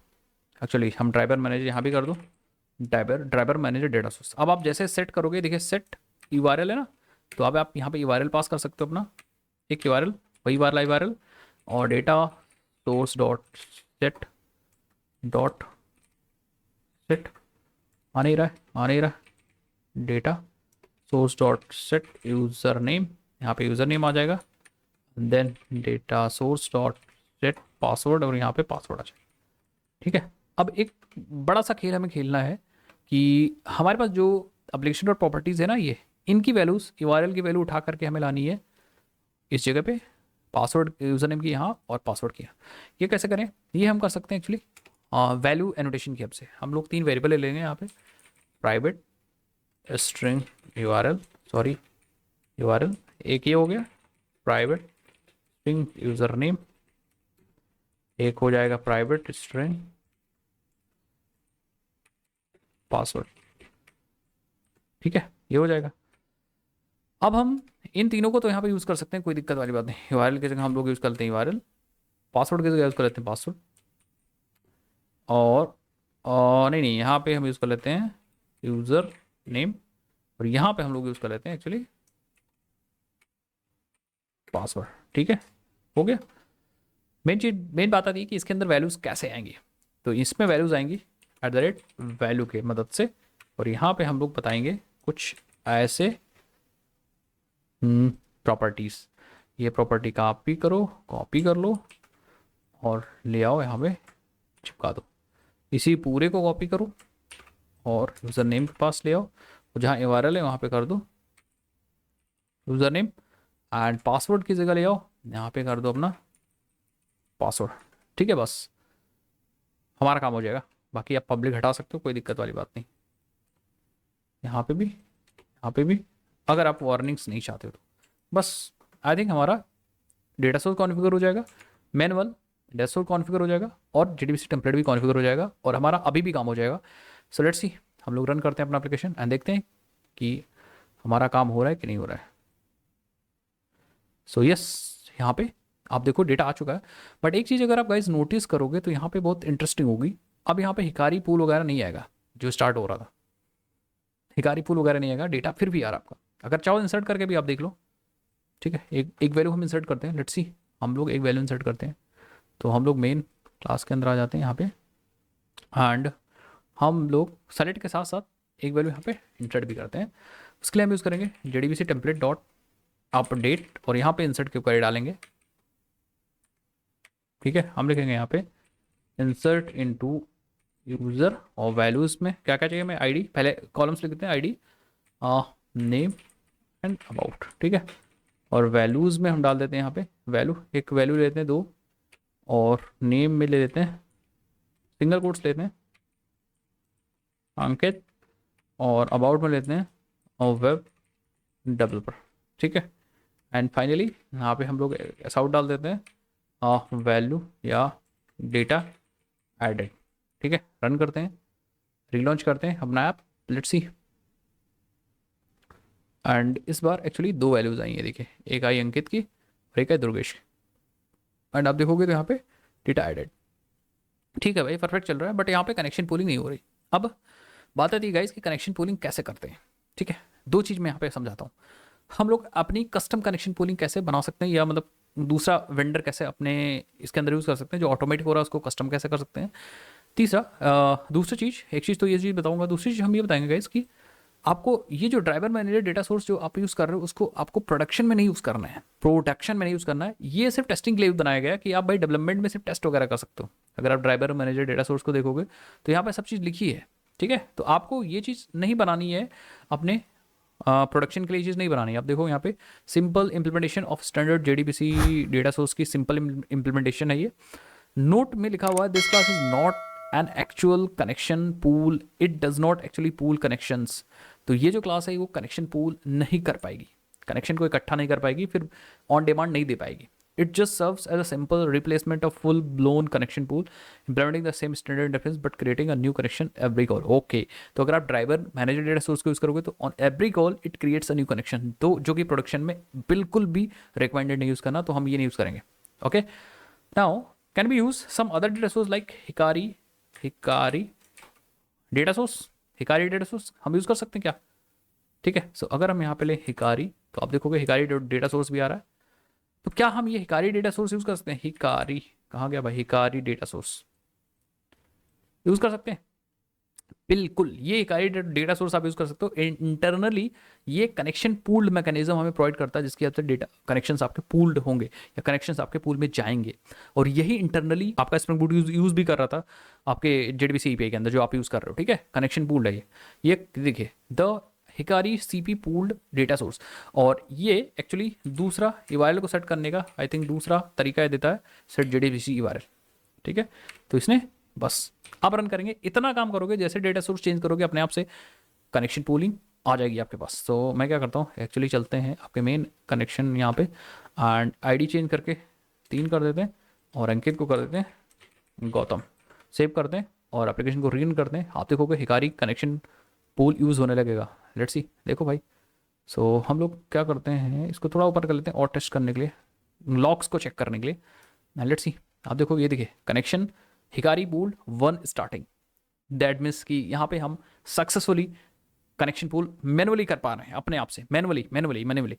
एक्चुअली हम ड्राइवर मैनेजर यहाँ भी कर दो, ड्राइवर मैनेजर डेटा सोर्स। अब आप जैसे सेट करोगे, देखिए सेट यूआरएल है ना, तो अब आप यहाँ पे यूआरएल पास कर सकते हो अपना, एक यूआरएल, वही वाला यूआरएल, और डेटा सोर्स डॉट सेट आ नहीं रहा है, आ नहीं रहा है, data source dot set user name, यहाँ पे यूज़र नेम आ जाएगा। Then data source dot set password और यहाँ पे पासवर्ड आ जाए। ठीक है, अब एक बड़ा सा खेल हमें खेलना है कि हमारे पास जो एप्लीकेशन और प्रॉपर्टीज़ है ना, ये इनकी वैल्यूज़ यूआरएल की वैल्यू उठा करके हमें लानी है इस जगह पे, पासवर्ड यूज़र नेम की यहाँ और पासवर्ड की यहाँ। ये कैसे करें, ये हम कर सकते हैं एक्चुअली वैल्यू एनोटेशन की हेल्प से। हम लोग 3 वेरिएबल ले लेंगे यहाँ पे, private string URL, sorry URL, एक ये हो गया प्राइवेट स्ट्रिंग यूज़र नेम, एक हो जाएगा प्राइवेट स्ट्रिंग पासवर्ड। ठीक है, ये हो जाएगा। अब हम इन तीनों को तो यहाँ पे यूज़ कर सकते हैं, कोई दिक्कत वाली बात नहीं। यूआरएल की जगह हम लोग यूज़ करते हैं यूआरएल, पासवर्ड की जगह यूज़ कर लेते हैं पासवर्ड, और नहीं यहाँ पे हम यूज़ कर लेते हैं यूज़र नेम, और यहाँ पे हम लोग यूज़ कर लेते हैं एक्चुअली पासवर्ड। ठीक है, हो गया। मेन बात आती है कि इसके अंदर वैल्यूज़ कैसे आएंगी। तो इसमें वैल्यूज़ आएंगी @वैल्यू के मदद से, और यहाँ पे हम लोग बताएंगे कुछ ऐसे प्रॉपर्टीज़। ये प्रॉपर्टी कॉपी कर लो और ले आओ यहाँ पे चिपका दो। इसी पूरे को कॉपी करो और यूज़र नेम के पास ले आओ, और जहाँ URL है वहाँ पे कर दो यूज़र नेम, एंड पासवर्ड की जगह ले आओ, यहाँ पे कर दो अपना पासवर्ड। ठीक है, बस हमारा काम हो जाएगा। बाकी आप पब्लिक हटा सकते हो, कोई दिक्कत वाली बात नहीं। यहाँ पे भी अगर आप वार्निंग्स नहीं चाहते हो तो बस आई थिंक हमारा डेटा सोर्स कॉन्फ़िगर हो जाएगा, मैनुअल डेटा सोर्स कॉन्फ़िगर हो जाएगा, और JDBC टेम्पलेट भी कॉन्फ़िगर हो जाएगा, और हमारा अभी भी काम हो जाएगा। सो लेट्स सी, हम लोग रन करते हैं अपना एप्लीकेशन एंड देखते हैं कि हमारा काम हो रहा है कि नहीं हो रहा है। सो यस, यहाँ पे आप देखो डेटा आ चुका है। बट एक चीज़ अगर आप गाइज नोटिस करोगे तो यहाँ पे बहुत इंटरेस्टिंग होगी। अब यहाँ पे हिकारी पूल वगैरह नहीं आएगा जो स्टार्ट हो रहा था, हिकारी पूल वगैरह नहीं आएगा, डेटा फिर भी आ रहा आपका। अगर चाहो इंसर्ट करके भी आप देख लो। ठीक है, एक वैल्यू हम इंसर्ट करते हैं, लेट्स सी, हम लोग एक वैल्यू इंसर्ट करते हैं। तो हम लोग मेन क्लास के अंदर आ जाते हैं यहाँ पे, एंड हम लोग सेलेक्ट के साथ साथ एक वैल्यू यहाँ पे इंसर्ट भी करते हैं। उसके लिए हम यूज़ करेंगे JDBC टेम्पलेट डॉट अपडेट, और यहाँ पे इंसर्ट के क्वेरी डालेंगे। ठीक है, हम लिखेंगे यहाँ पे इंसर्ट इनटू यूज़र, और वैल्यूज़ में क्या क्या चाहिए, मैं ID पहले कॉलम्स लिख देते हैं, ID नेम एंड अबाउट। ठीक है, और वैल्यूज़ में हम डाल देते हैं यहाँ पे वैल्यू, एक वैल्यू लेते हैं 2, और नेम में ले लेते हैं सिंगल कोट्स लेते हैं अंकित, और अबाउट में लेते हैं और वेब डेवलपर। ठीक है, एंड फाइनली यहाँ पे हम लोग ऐसा आउट डाल देते हैं वैल्यू या डेटा एडेड। ठीक है, रन करते हैं, रीलॉन्च करते हैं अपना ऐप, लेट्स सी। एंड इस बार एक्चुअली 2 वैल्यूज़ आई हैं, देखिए, एक आई अंकित की और एक आई दुर्गेश की। एंड आप देखोगे तो यहाँ पे डेटा एडेड। ठीक है भाई, परफेक्ट चल रहा है, बट यहाँ पे कनेक्शन पूलिंग नहीं हो रही। अब बात आती है गाइस कि कनेक्शन पूलिंग कैसे करते हैं। ठीक है, 2 चीज़ मैं यहाँ पे समझाता हूँ। हम लोग अपनी कस्टम कनेक्शन पूलिंग कैसे बना सकते हैं, या मतलब दूसरा वेंडर कैसे अपने इसके अंदर यूज़ कर सकते हैं, जो ऑटोमेटिक हो रहा है उसको कस्टम कैसे कर सकते हैं। तीसरा दूसरी चीज़, एक चीज़ तो ये चीज़ बताऊंगा, दूसरी चीज़ हम ये बताएंगे गाइस कि आपको ये जो ड्राइवर मैनेजर डेटा सोर्स जो आप यूज़ कर रहे हो उसको आपको प्रोडक्शन में नहीं यूज़ करना है, प्रोडक्शन में नहीं यूज़ करना है। ये सिर्फ टेस्टिंग के लिए बनाया गया है कि आप भाई डेवलपमेंट में सिर्फ टेस्ट वगैरह कर सकते हो। अगर आप ड्राइवर मैनेजर डेटा सोर्स को देखोगे तो यहाँ पर सब चीज़ लिखी है। ठीक है, तो आपको ये चीज़ नहीं बनानी है, अपने प्रोडक्शन के लिए चीज़ नहीं बनानी है। आप देखो यहाँ पे simple implementation of standard JDBC data source की सिंपल इम्प्लीमेंटेशन है ये। नोट में लिखा हुआ है this class is not an actual connection pool, it does not actually pool connections. तो ये जो क्लास है वो कनेक्शन पूल नहीं कर पाएगी, कनेक्शन को इकट्ठा नहीं कर पाएगी, फिर ऑन डिमांड नहीं दे पाएगी। It just serves as a simple replacement of full blown connection pool, implementing the same standard interface but creating a new connection every call. Okay, तो अगर आप ड्राइवर मैनेजर डेटा सोर्स को use करोगे तो on every call it creates a new connection, तो जो कि production में बिल्कुल भी रिकमेंडेड नहीं यूज़ करना, तो हम ये नहीं यूज़ करेंगे। Okay, now can be use some other data source like Hikari data source, Hikari data source हम यूज़ कर सकते हैं क्या। ठीक है, सो अगर हम यहाँ पे ले हिकारी, तो आप देखोगे हिकारी डेटा सोर्स भी आ रहा है। तो क्या हम ये हिकारी डेटा सोर्स यूज़ कर सकते हैं, हिकारी कहाँ गया भाई, हिकारी डेटा सोर्स यूज़ कर सकते हैं। बिल्कुल, ये हिकारी डेटा सोर्स आप यूज कर सकते हो इंटरनली। ये कनेक्शन पूल्ड मैकेनिज्म हमें प्रोवाइड करता है, जिसकी वजह से डेटा कनेक्शंस आपके पूल्ड होंगे या कनेक्शंस आपके पूल में जाएंगे। और यही इंटरनली आपका स्प्रिंग बूट यूज भी कर रहा था आपके जेडबीसी एपीआई के अंदर जो आप यूज कर रहे हो, ठीक है। कनेक्शन पूल्ड है ये देखिए, the Hikari CP pooled data source. और ये एक्चुअली दूसरा यूआरएल को सेट करने का आई थिंक दूसरा तरीका ये देता है, सेट जेडीबीसी यूआरएल, ठीक है। तो इसने बस आप रन करेंगे, इतना काम करोगे, जैसे डेटा सोर्स चेंज करोगे अपने आप से कनेक्शन पूलिंग आ जाएगी आपके पास। तो मैं क्या करता हूँ, एक्चुअली चलते हैं आपके मेन कनेक्शन यहाँ पे एंड आईडी चेंज करके 3 कर देते हैं और अंकित को कर देते हैं गौतम। सेव करते हैं और एप्लीकेशन को रीन करते हैं। आप देखोगे हिकारी कनेक्शन पूल यूज़ होने लगेगा। लेट्स सी, देखो भाई। सो हम लोग क्या करते हैं, इसको थोड़ा ऊपर कर लेते हैं और टेस्ट करने के लिए, लॉक्स को चेक करने के लिए। लेट्स सी, आप देखो ये देखिए connection Hikari pool 1 starting. That means कि यहाँ पे हम सक्सेसफुली कनेक्शन पूल मैनुअली कर पा रहे हैं अपने आप से, मैनुअली।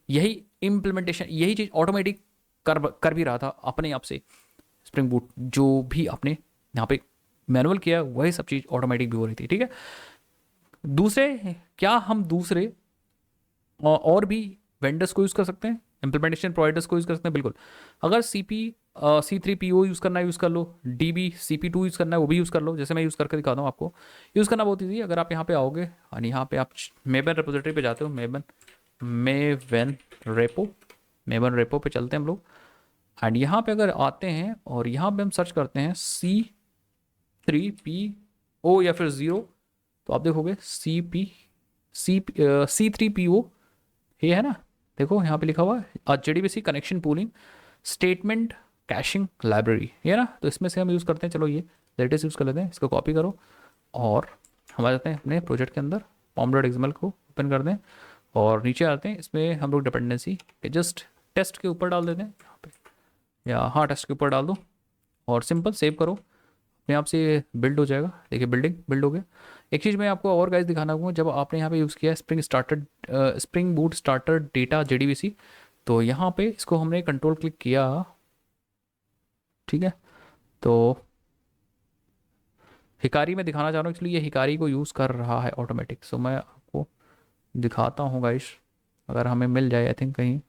यही इम्प्लीमेंटेशन, यही चीज़ ऑटोमेटिक कर भी रहा था अपने आप से स्प्रिंग बूट। जो भी आपने यहाँ पे मैनुअल किया वही सब चीज़ ऑटोमेटिक भी हो रही थी, ठीक है। दूसरे क्या हम दूसरे और भी वेंडर्स को यूज़ कर सकते हैं, इम्प्लीमेंटेशन प्रोवाइडर्स को यूज़ कर सकते हैं, बिल्कुल। अगर C3PO यूज़ करना है यूज़ कर लो, DB CP2 यूज़ करना है वो भी यूज़ कर लो। जैसे मैं यूज़ करके दिखाता हूँ आपको, यूज़ करना बहुत ईजी। अगर आप यहाँ पे आओगे और यहाँ पे आप मेबन रेपोजिटरी पे जाते हो, मेबन रेपो पे चलते हैं हम लोग। एंड यहाँ पे अगर आते हैं और यहाँ पे हम सर्च करते हैं C3PO या फिर 0, तो आप देखोगे C3PO ये है ना, देखो यहाँ पे लिखा हुआ है JDBC connection pooling statement caching library, ये ना। तो इसमें से हम यूज़ करते हैं, चलो ये लेटेस्ट यूज़ कर लेते हैं। इसको कॉपी करो और हम आ जाते हैं अपने प्रोजेक्ट के अंदर, pom.xml को ओपन कर दें और नीचे आते हैं। इसमें हम लोग डिपेंडेंसी के जस्ट टेस्ट के ऊपर डाल देते हैं यहाँ पे, या हाँ टेस्ट के ऊपर डाल दो और सिंपल सेव करो, अपने आप से बिल्ड हो जाएगा। देखिए बिल्ड हो गया। एक चीज़ मैं आपको और गाइस दिखाना चाहूँगा, जब आपने यहाँ पे यूज़ किया spring boot starter data JDBC, तो यहाँ पे इसको हमने कंट्रोल क्लिक किया, ठीक है। तो हिकारी में दिखाना चाह रहा हूँ, इसलिए ये हिकारी को यूज़ कर रहा है ऑटोमेटिक। सो मैं आपको दिखाता हूँ गाइस, अगर हमें मिल जाए आई थिंक कहीं।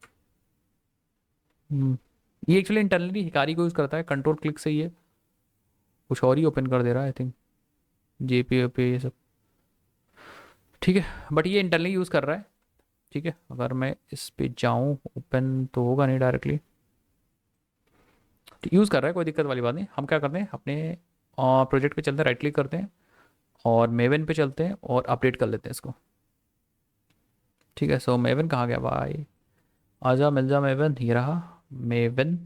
ये एक्चुअली इंटरनली हिकारी को यूज़ करता है, कंट्रोल क्लिक से ये कुछ और ही ओपन कर दे रहा है आई थिंक, जेपी पे ये सब, ठीक है। बट ये इंटरनली यूज़ कर रहा है, ठीक है। अगर मैं इस पे जाऊँ ओपन तो होगा नहीं डायरेक्टली, यूज़ कर रहा है, कोई दिक्कत वाली बात नहीं। हम क्या करते हैं, अपने प्रोजेक्ट पे चलते हैं, राइट क्लिक करते हैं और मेवन पे चलते हैं और अपडेट कर लेते हैं इसको, ठीक है। सो मेवन कहाँ गया भाई, आजा मिल जा मेवन, ये रहा मेवन।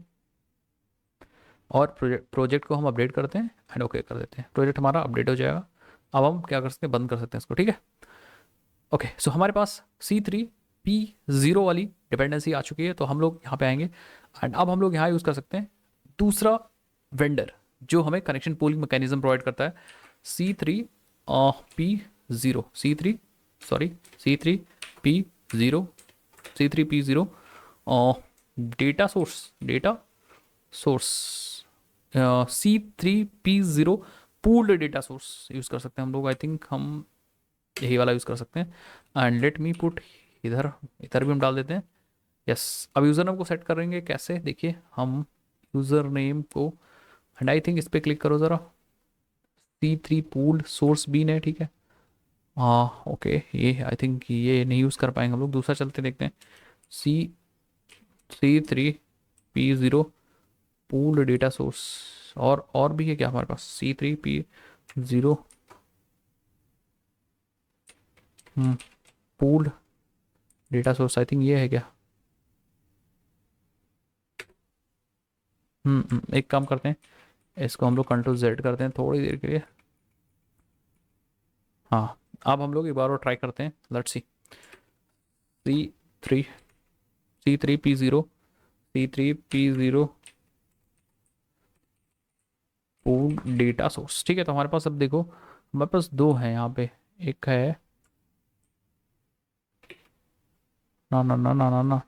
और प्रोजेक्ट को हम अपडेट करते हैं एंड ओके कर देते हैं, प्रोजेक्ट हमारा अपडेट हो जाएगा। अब हम क्या कर सकते हैं, बंद कर सकते हैं इसको, ठीक है। ओके, सो हमारे पास C3P0 वाली डिपेंडेंसी आ चुकी है। तो हम लोग यहाँ पे आएंगे एंड अब हम लोग यहाँ यूज़ कर सकते हैं दूसरा वेंडर जो हमें कनेक्शन पूलिंग मैकेनिज्म प्रोवाइड करता है, C3P0 C3 sorry C3P0 C3P0 data source C3P0 pooled data source use कर सकते हैं हम लोग। आई थिंक हम यही वाला यूज़ कर सकते हैं एंड लेट मी पुट इधर इधर भी हम डाल देते हैं। यस, अब यूज़र नेम को सेट करेंगे कैसे, देखिए हम यूज़र नेम को एंड आई थिंक इस पर क्लिक करो ज़रा, C3 पूल्ड सोर्स बीन है, ठीक है। हाँ ओके, ये आई थिंक ये नहीं यूज़ कर पाएंगे हम लोग, दूसरा चलते देखते हैं। C3P0 पूल्ड डेटा सोर्स, और भी है क्या हमारे पास, C3P0 pooled data source, I think ये है क्या। एक काम करते हैं, इसको हम लोग Ctrl Z करते हैं थोड़ी देर के लिए। हाँ, अब हम लोग एक बार और ट्राई करते हैं, let's see. C3 C3P0 C3P0 pool data source, ठीक है। तो हमारे पास अब देखो, हमारे पास दो हैं यहाँ पे, एक है ना ना ना ना ना ना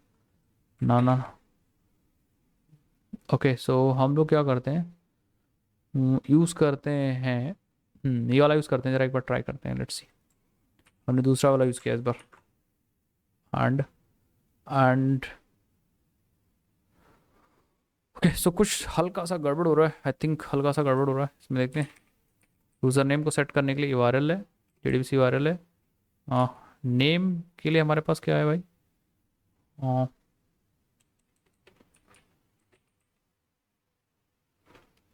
ना ना। ओके, सो हम लोग क्या करते हैं, यूज़ करते हैं ये वाला यूज़ करते हैं, जरा एक बार ट्राई करते हैं, लेट्स सी। हमने दूसरा वाला यूज़ किया इस बार। एंड ओके, सो कुछ हल्का सा गड़बड़ हो रहा है, आई थिंक हल्का सा गड़बड़ हो रहा है इसमें। देखते हैं यूज़र नेम को सेट करने के लिए URL है, JDBC URL है। नेम के लिए हमारे पास क्या है भाई?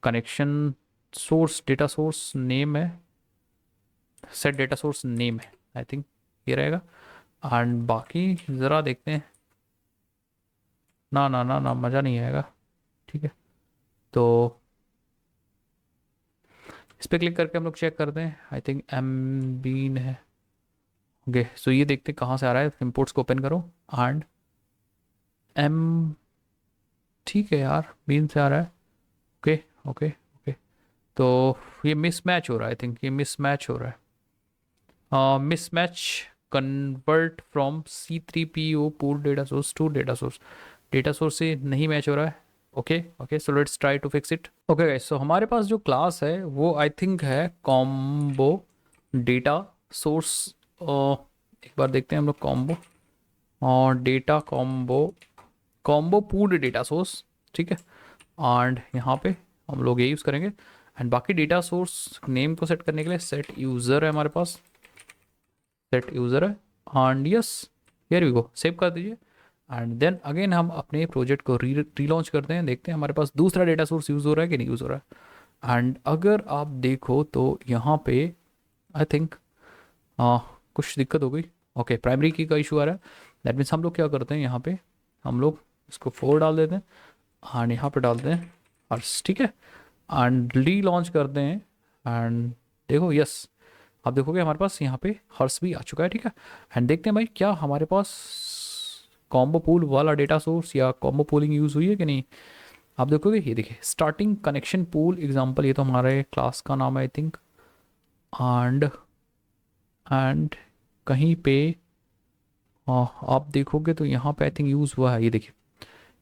Connection source data source name है, सेट डेटा सोर्स नेम है, आई थिंक ये रहेगा। एंड बाकी ज़रा देखते हैं। ना ना ना ना, मज़ा नहीं आएगा। ठीक है, तो इस पर क्लिक करके हम लोग चेक करते हैं। आई थिंक बीन है। ओके, सो ये देखते हैं कहाँ से आ रहा है। इंपोर्ट्स को ओपन करो एंड एम, ठीक है यार, बीन से आ रहा है। ओके ओके ओके, तो ये मिसमैच हो रहा है, आई थिंक ये मिसमैच हो रहा है। Mismatch convert from C3PO pool data source to data source, data source से नहीं मैच हो रहा है। Okay okay, so let's try to fix it. Okay guys, so हमारे पास जो क्लास है वो आई थिंक है कॉम्बो डेटा सोर्स। एक बार देखते हैं हम लोग, कॉम्बो और data combo pooled data source. ठीक है, एंड यहाँ पे हम लोग ये यूज़ करेंगे। एंड बाकी डेटा सोर्स नेम को सेट करने के लिए सेट यूज़र है हमारे पास, सेट यूज़र है। And yes, here we go, save कर दीजिए। एंड देन अगेन हम अपने प्रोजेक्ट को रीलॉन्च करते हैं, देखते हैं हमारे पास दूसरा डेटा सोर्स यूज़ हो रहा है कि नहीं यूज़ हो रहा है। एंड अगर आप देखो तो यहाँ पे आई थिंक कुछ दिक्कत हो गई। ओके, प्राइमरी की का इशू आ रहा है। दैट मीन्स हम लोग क्या करते हैं, यहाँ पे हम लोग इसको 4 डाल देते हैं एंड यहाँ पे डालते हैं हर्स। ठीक है, एंड री लॉन्च करते हैं। एंड देखो, यस, आप देखोगे हमारे पास यहाँ पे हर्स भी आ चुका है। ठीक है, एंड देखते हैं भाई क्या हमारे पास कॉम्बो पूल वाला डेटा सोर्स या कॉम्बो पूलिंग यूज़ हुई है कि नहीं। आप देखोगे, ये देखिए स्टार्टिंग कनेक्शन पूल एग्जांपल, ये तो हमारे क्लास का नाम है आई थिंक। एंड कहीं पे आप देखोगे तो यहाँ पे आई थिंक यूज़ हुआ है। ये देखिए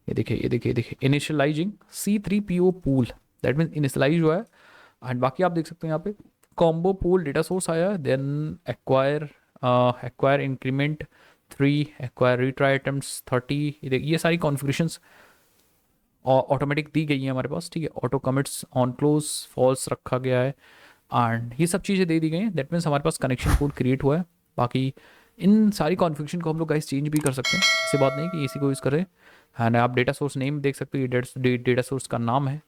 ये देखिए ये देखिए ये देखिए, initializing C3PO pool, that means initialize हुआ है। एंड बाकी आप देख सकते हैं यहाँ पे कॉम्बो पूल डेटा सोर्स आया है, then acquire increment 3, acquire retry attempts 30। ये सारी कॉन्फ़िगरेशंस ऑटोमेटिक दी गई है हमारे पास। ठीक है, auto commits on close false रखा गया है एंड ये सब चीज़ें दे दी गई हैं। दैट मीन्स हमारे पास कनेक्शन पूल क्रिएट हुआ है। बाकी इन सारी कॉन्फ़िगरेशन को हम लोग गाइस चेंज भी कर सकते हैं, ऐसी बात नहीं कि इसी को यूज़ करें। एंड आप डेटा सोर्स नेम देख सकते हो, ये डेटा सोर्स का नाम है।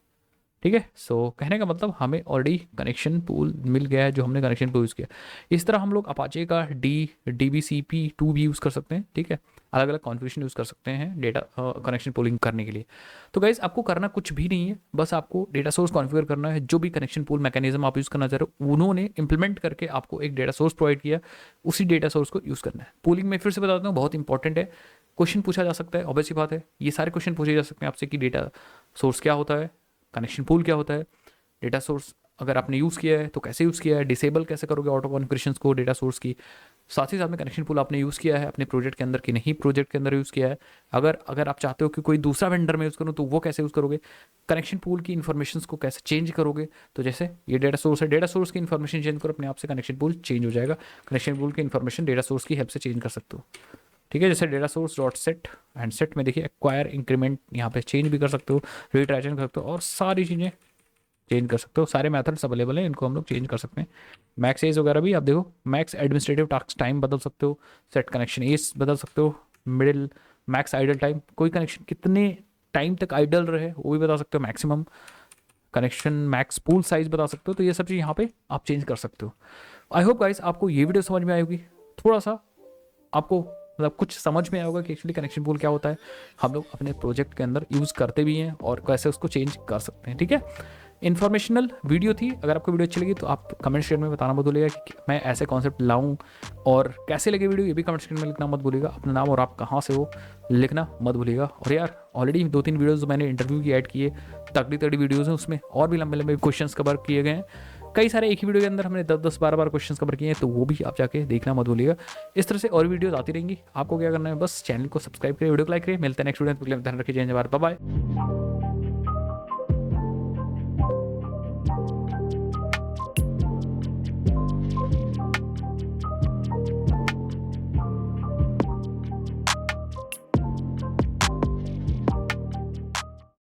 ठीक है, सो कहने का मतलब हमें ऑलरेडी कनेक्शन पूल मिल गया है जो हमने कनेक्शन पूल यूज़ किया। इस तरह हम लोग अपाचे का DBCP2 भी यूज़ कर सकते हैं। ठीक है, अलग अलग कॉन्फ़िगरेशन यूज़ कर सकते हैं डेटा कनेक्शन पूलिंग करने के लिए। तो गाइज़ आपको करना कुछ भी नहीं है, बस आपको डेटा सोर्स कॉन्फ़िगर करना है। जो भी कनेक्शन पूल मैकेनिज्म आप यूज़ करना चाह रहे हो उन्होंने इंप्लीमेंट करके आपको एक डेटा सोर्स प्रोवाइड किया, उसी डेटा सोर्स को यूज़ करना है। पूलिंग में फिर से बताता हूँ, बहुत इंपॉर्टेंट है, क्वेश्चन पूछा जा सकता है, ऑब्वियस बात है, ये सारे क्वेश्चन पूछे जा सकते हैं आपसे कि डेटा सोर्स क्या होता है, कनेक्शन पूल क्या होता है, डेटा सोर्स अगर आपने यूज़ किया है तो कैसे यूज़ किया है, डिसेबल कैसे करोगे ऑटो कॉन्फ़िगरेशंस को डेटा सोर्स की, साथ ही साथ में कनेक्शन पूल आपने यूज़ किया है अपने प्रोजेक्ट के अंदर कि नहीं प्रोजेक्ट के अंदर यूज़ किया है। अगर आप चाहते हो कि कोई दूसरा वेंडर में यूज़ करूँ तो वो कैसे यूज़ करोगे, कनेक्शन पूल की इन्फॉर्मेशन को कैसे चेंज करोगे। तो जैसे ये डेटा सोर्स है, डेटा सोर्स की इन्फॉर्मेशन चेंज करो, अपने आप से कनेक्शन पूल चेंज हो जाएगा। कनेक्शन पूल की इन्फॉर्मेशन डेटा सोर्स की हेल्प से चेंज कर सकते हो। ठीक है, जैसे data source dot set and set में देखिए एक्वायर इंक्रीमेंट यहाँ पे चेंज भी कर सकते हो, रीट्राइजन कर सकते हो और सारी चीज़ें चेंज कर सकते हो। सारे मेथड्स अवेलेबल हैं, इनको हम लोग चेंज कर सकते हैं। मैक्स एज वगैरह भी आप देखो, मैक्स एडमिनिस्ट्रेटिव टास्क टाइम बदल सकते हो, सेट कनेक्शन एज बदल सकते हो, मिडिल मैक्स आइडल टाइम, कोई कनेक्शन कितने टाइम तक आइडल रहे वो भी बता सकते हो, maximum connection max pool size बता सकते हो। तो ये सब चीज़ यहाँ पे आप चेंज कर सकते हो। आई होप गाइस आपको ये वीडियो समझ में आई होगी, थोड़ा सा आपको मतलब कुछ समझ में आया होगा कि एक्चुअली कनेक्शन पूल क्या होता है, हम लोग अपने प्रोजेक्ट के अंदर यूज़ करते भी हैं और कैसे उसको चेंज कर सकते हैं। ठीक है, इन्फॉर्मेशनल वीडियो थी। अगर आपको वीडियो अच्छी लगी तो आप कमेंट सेक्शन में बताना मत भूलिएगा कि मैं ऐसे कॉन्सेप्ट लाऊं और कैसे लगे वीडियो, ये भी कमेंट सेक्शन में लिखना मत भूलिएगा। अपना नाम और आप कहाँ से हो लिखना मत भूलिएगा। और यार ऑलरेडी 2-3 वीडियोज़ मैंने इंटरव्यू की ऐड किए, तगड़ी वीडियोज़ हैं, उसमें और भी लंबे लंबे क्वेश्चन कवर किए गए हैं। कई सारे एक ही वीडियो के अंदर हमने 10-12 क्वेश्चन कवर किए हैं, तो वो भी आप जाके देखना मत भूलिएगा। इस तरह से और वीडियोज़ आती रहेंगी। आपको क्या करना है, बस चैनल को सब्सक्राइब करें, वीडियो को लाइक करें। मिलते हैं नेक्स्ट वीडियो में, ध्यान रखिए, जय जवाहर, बाय बाय।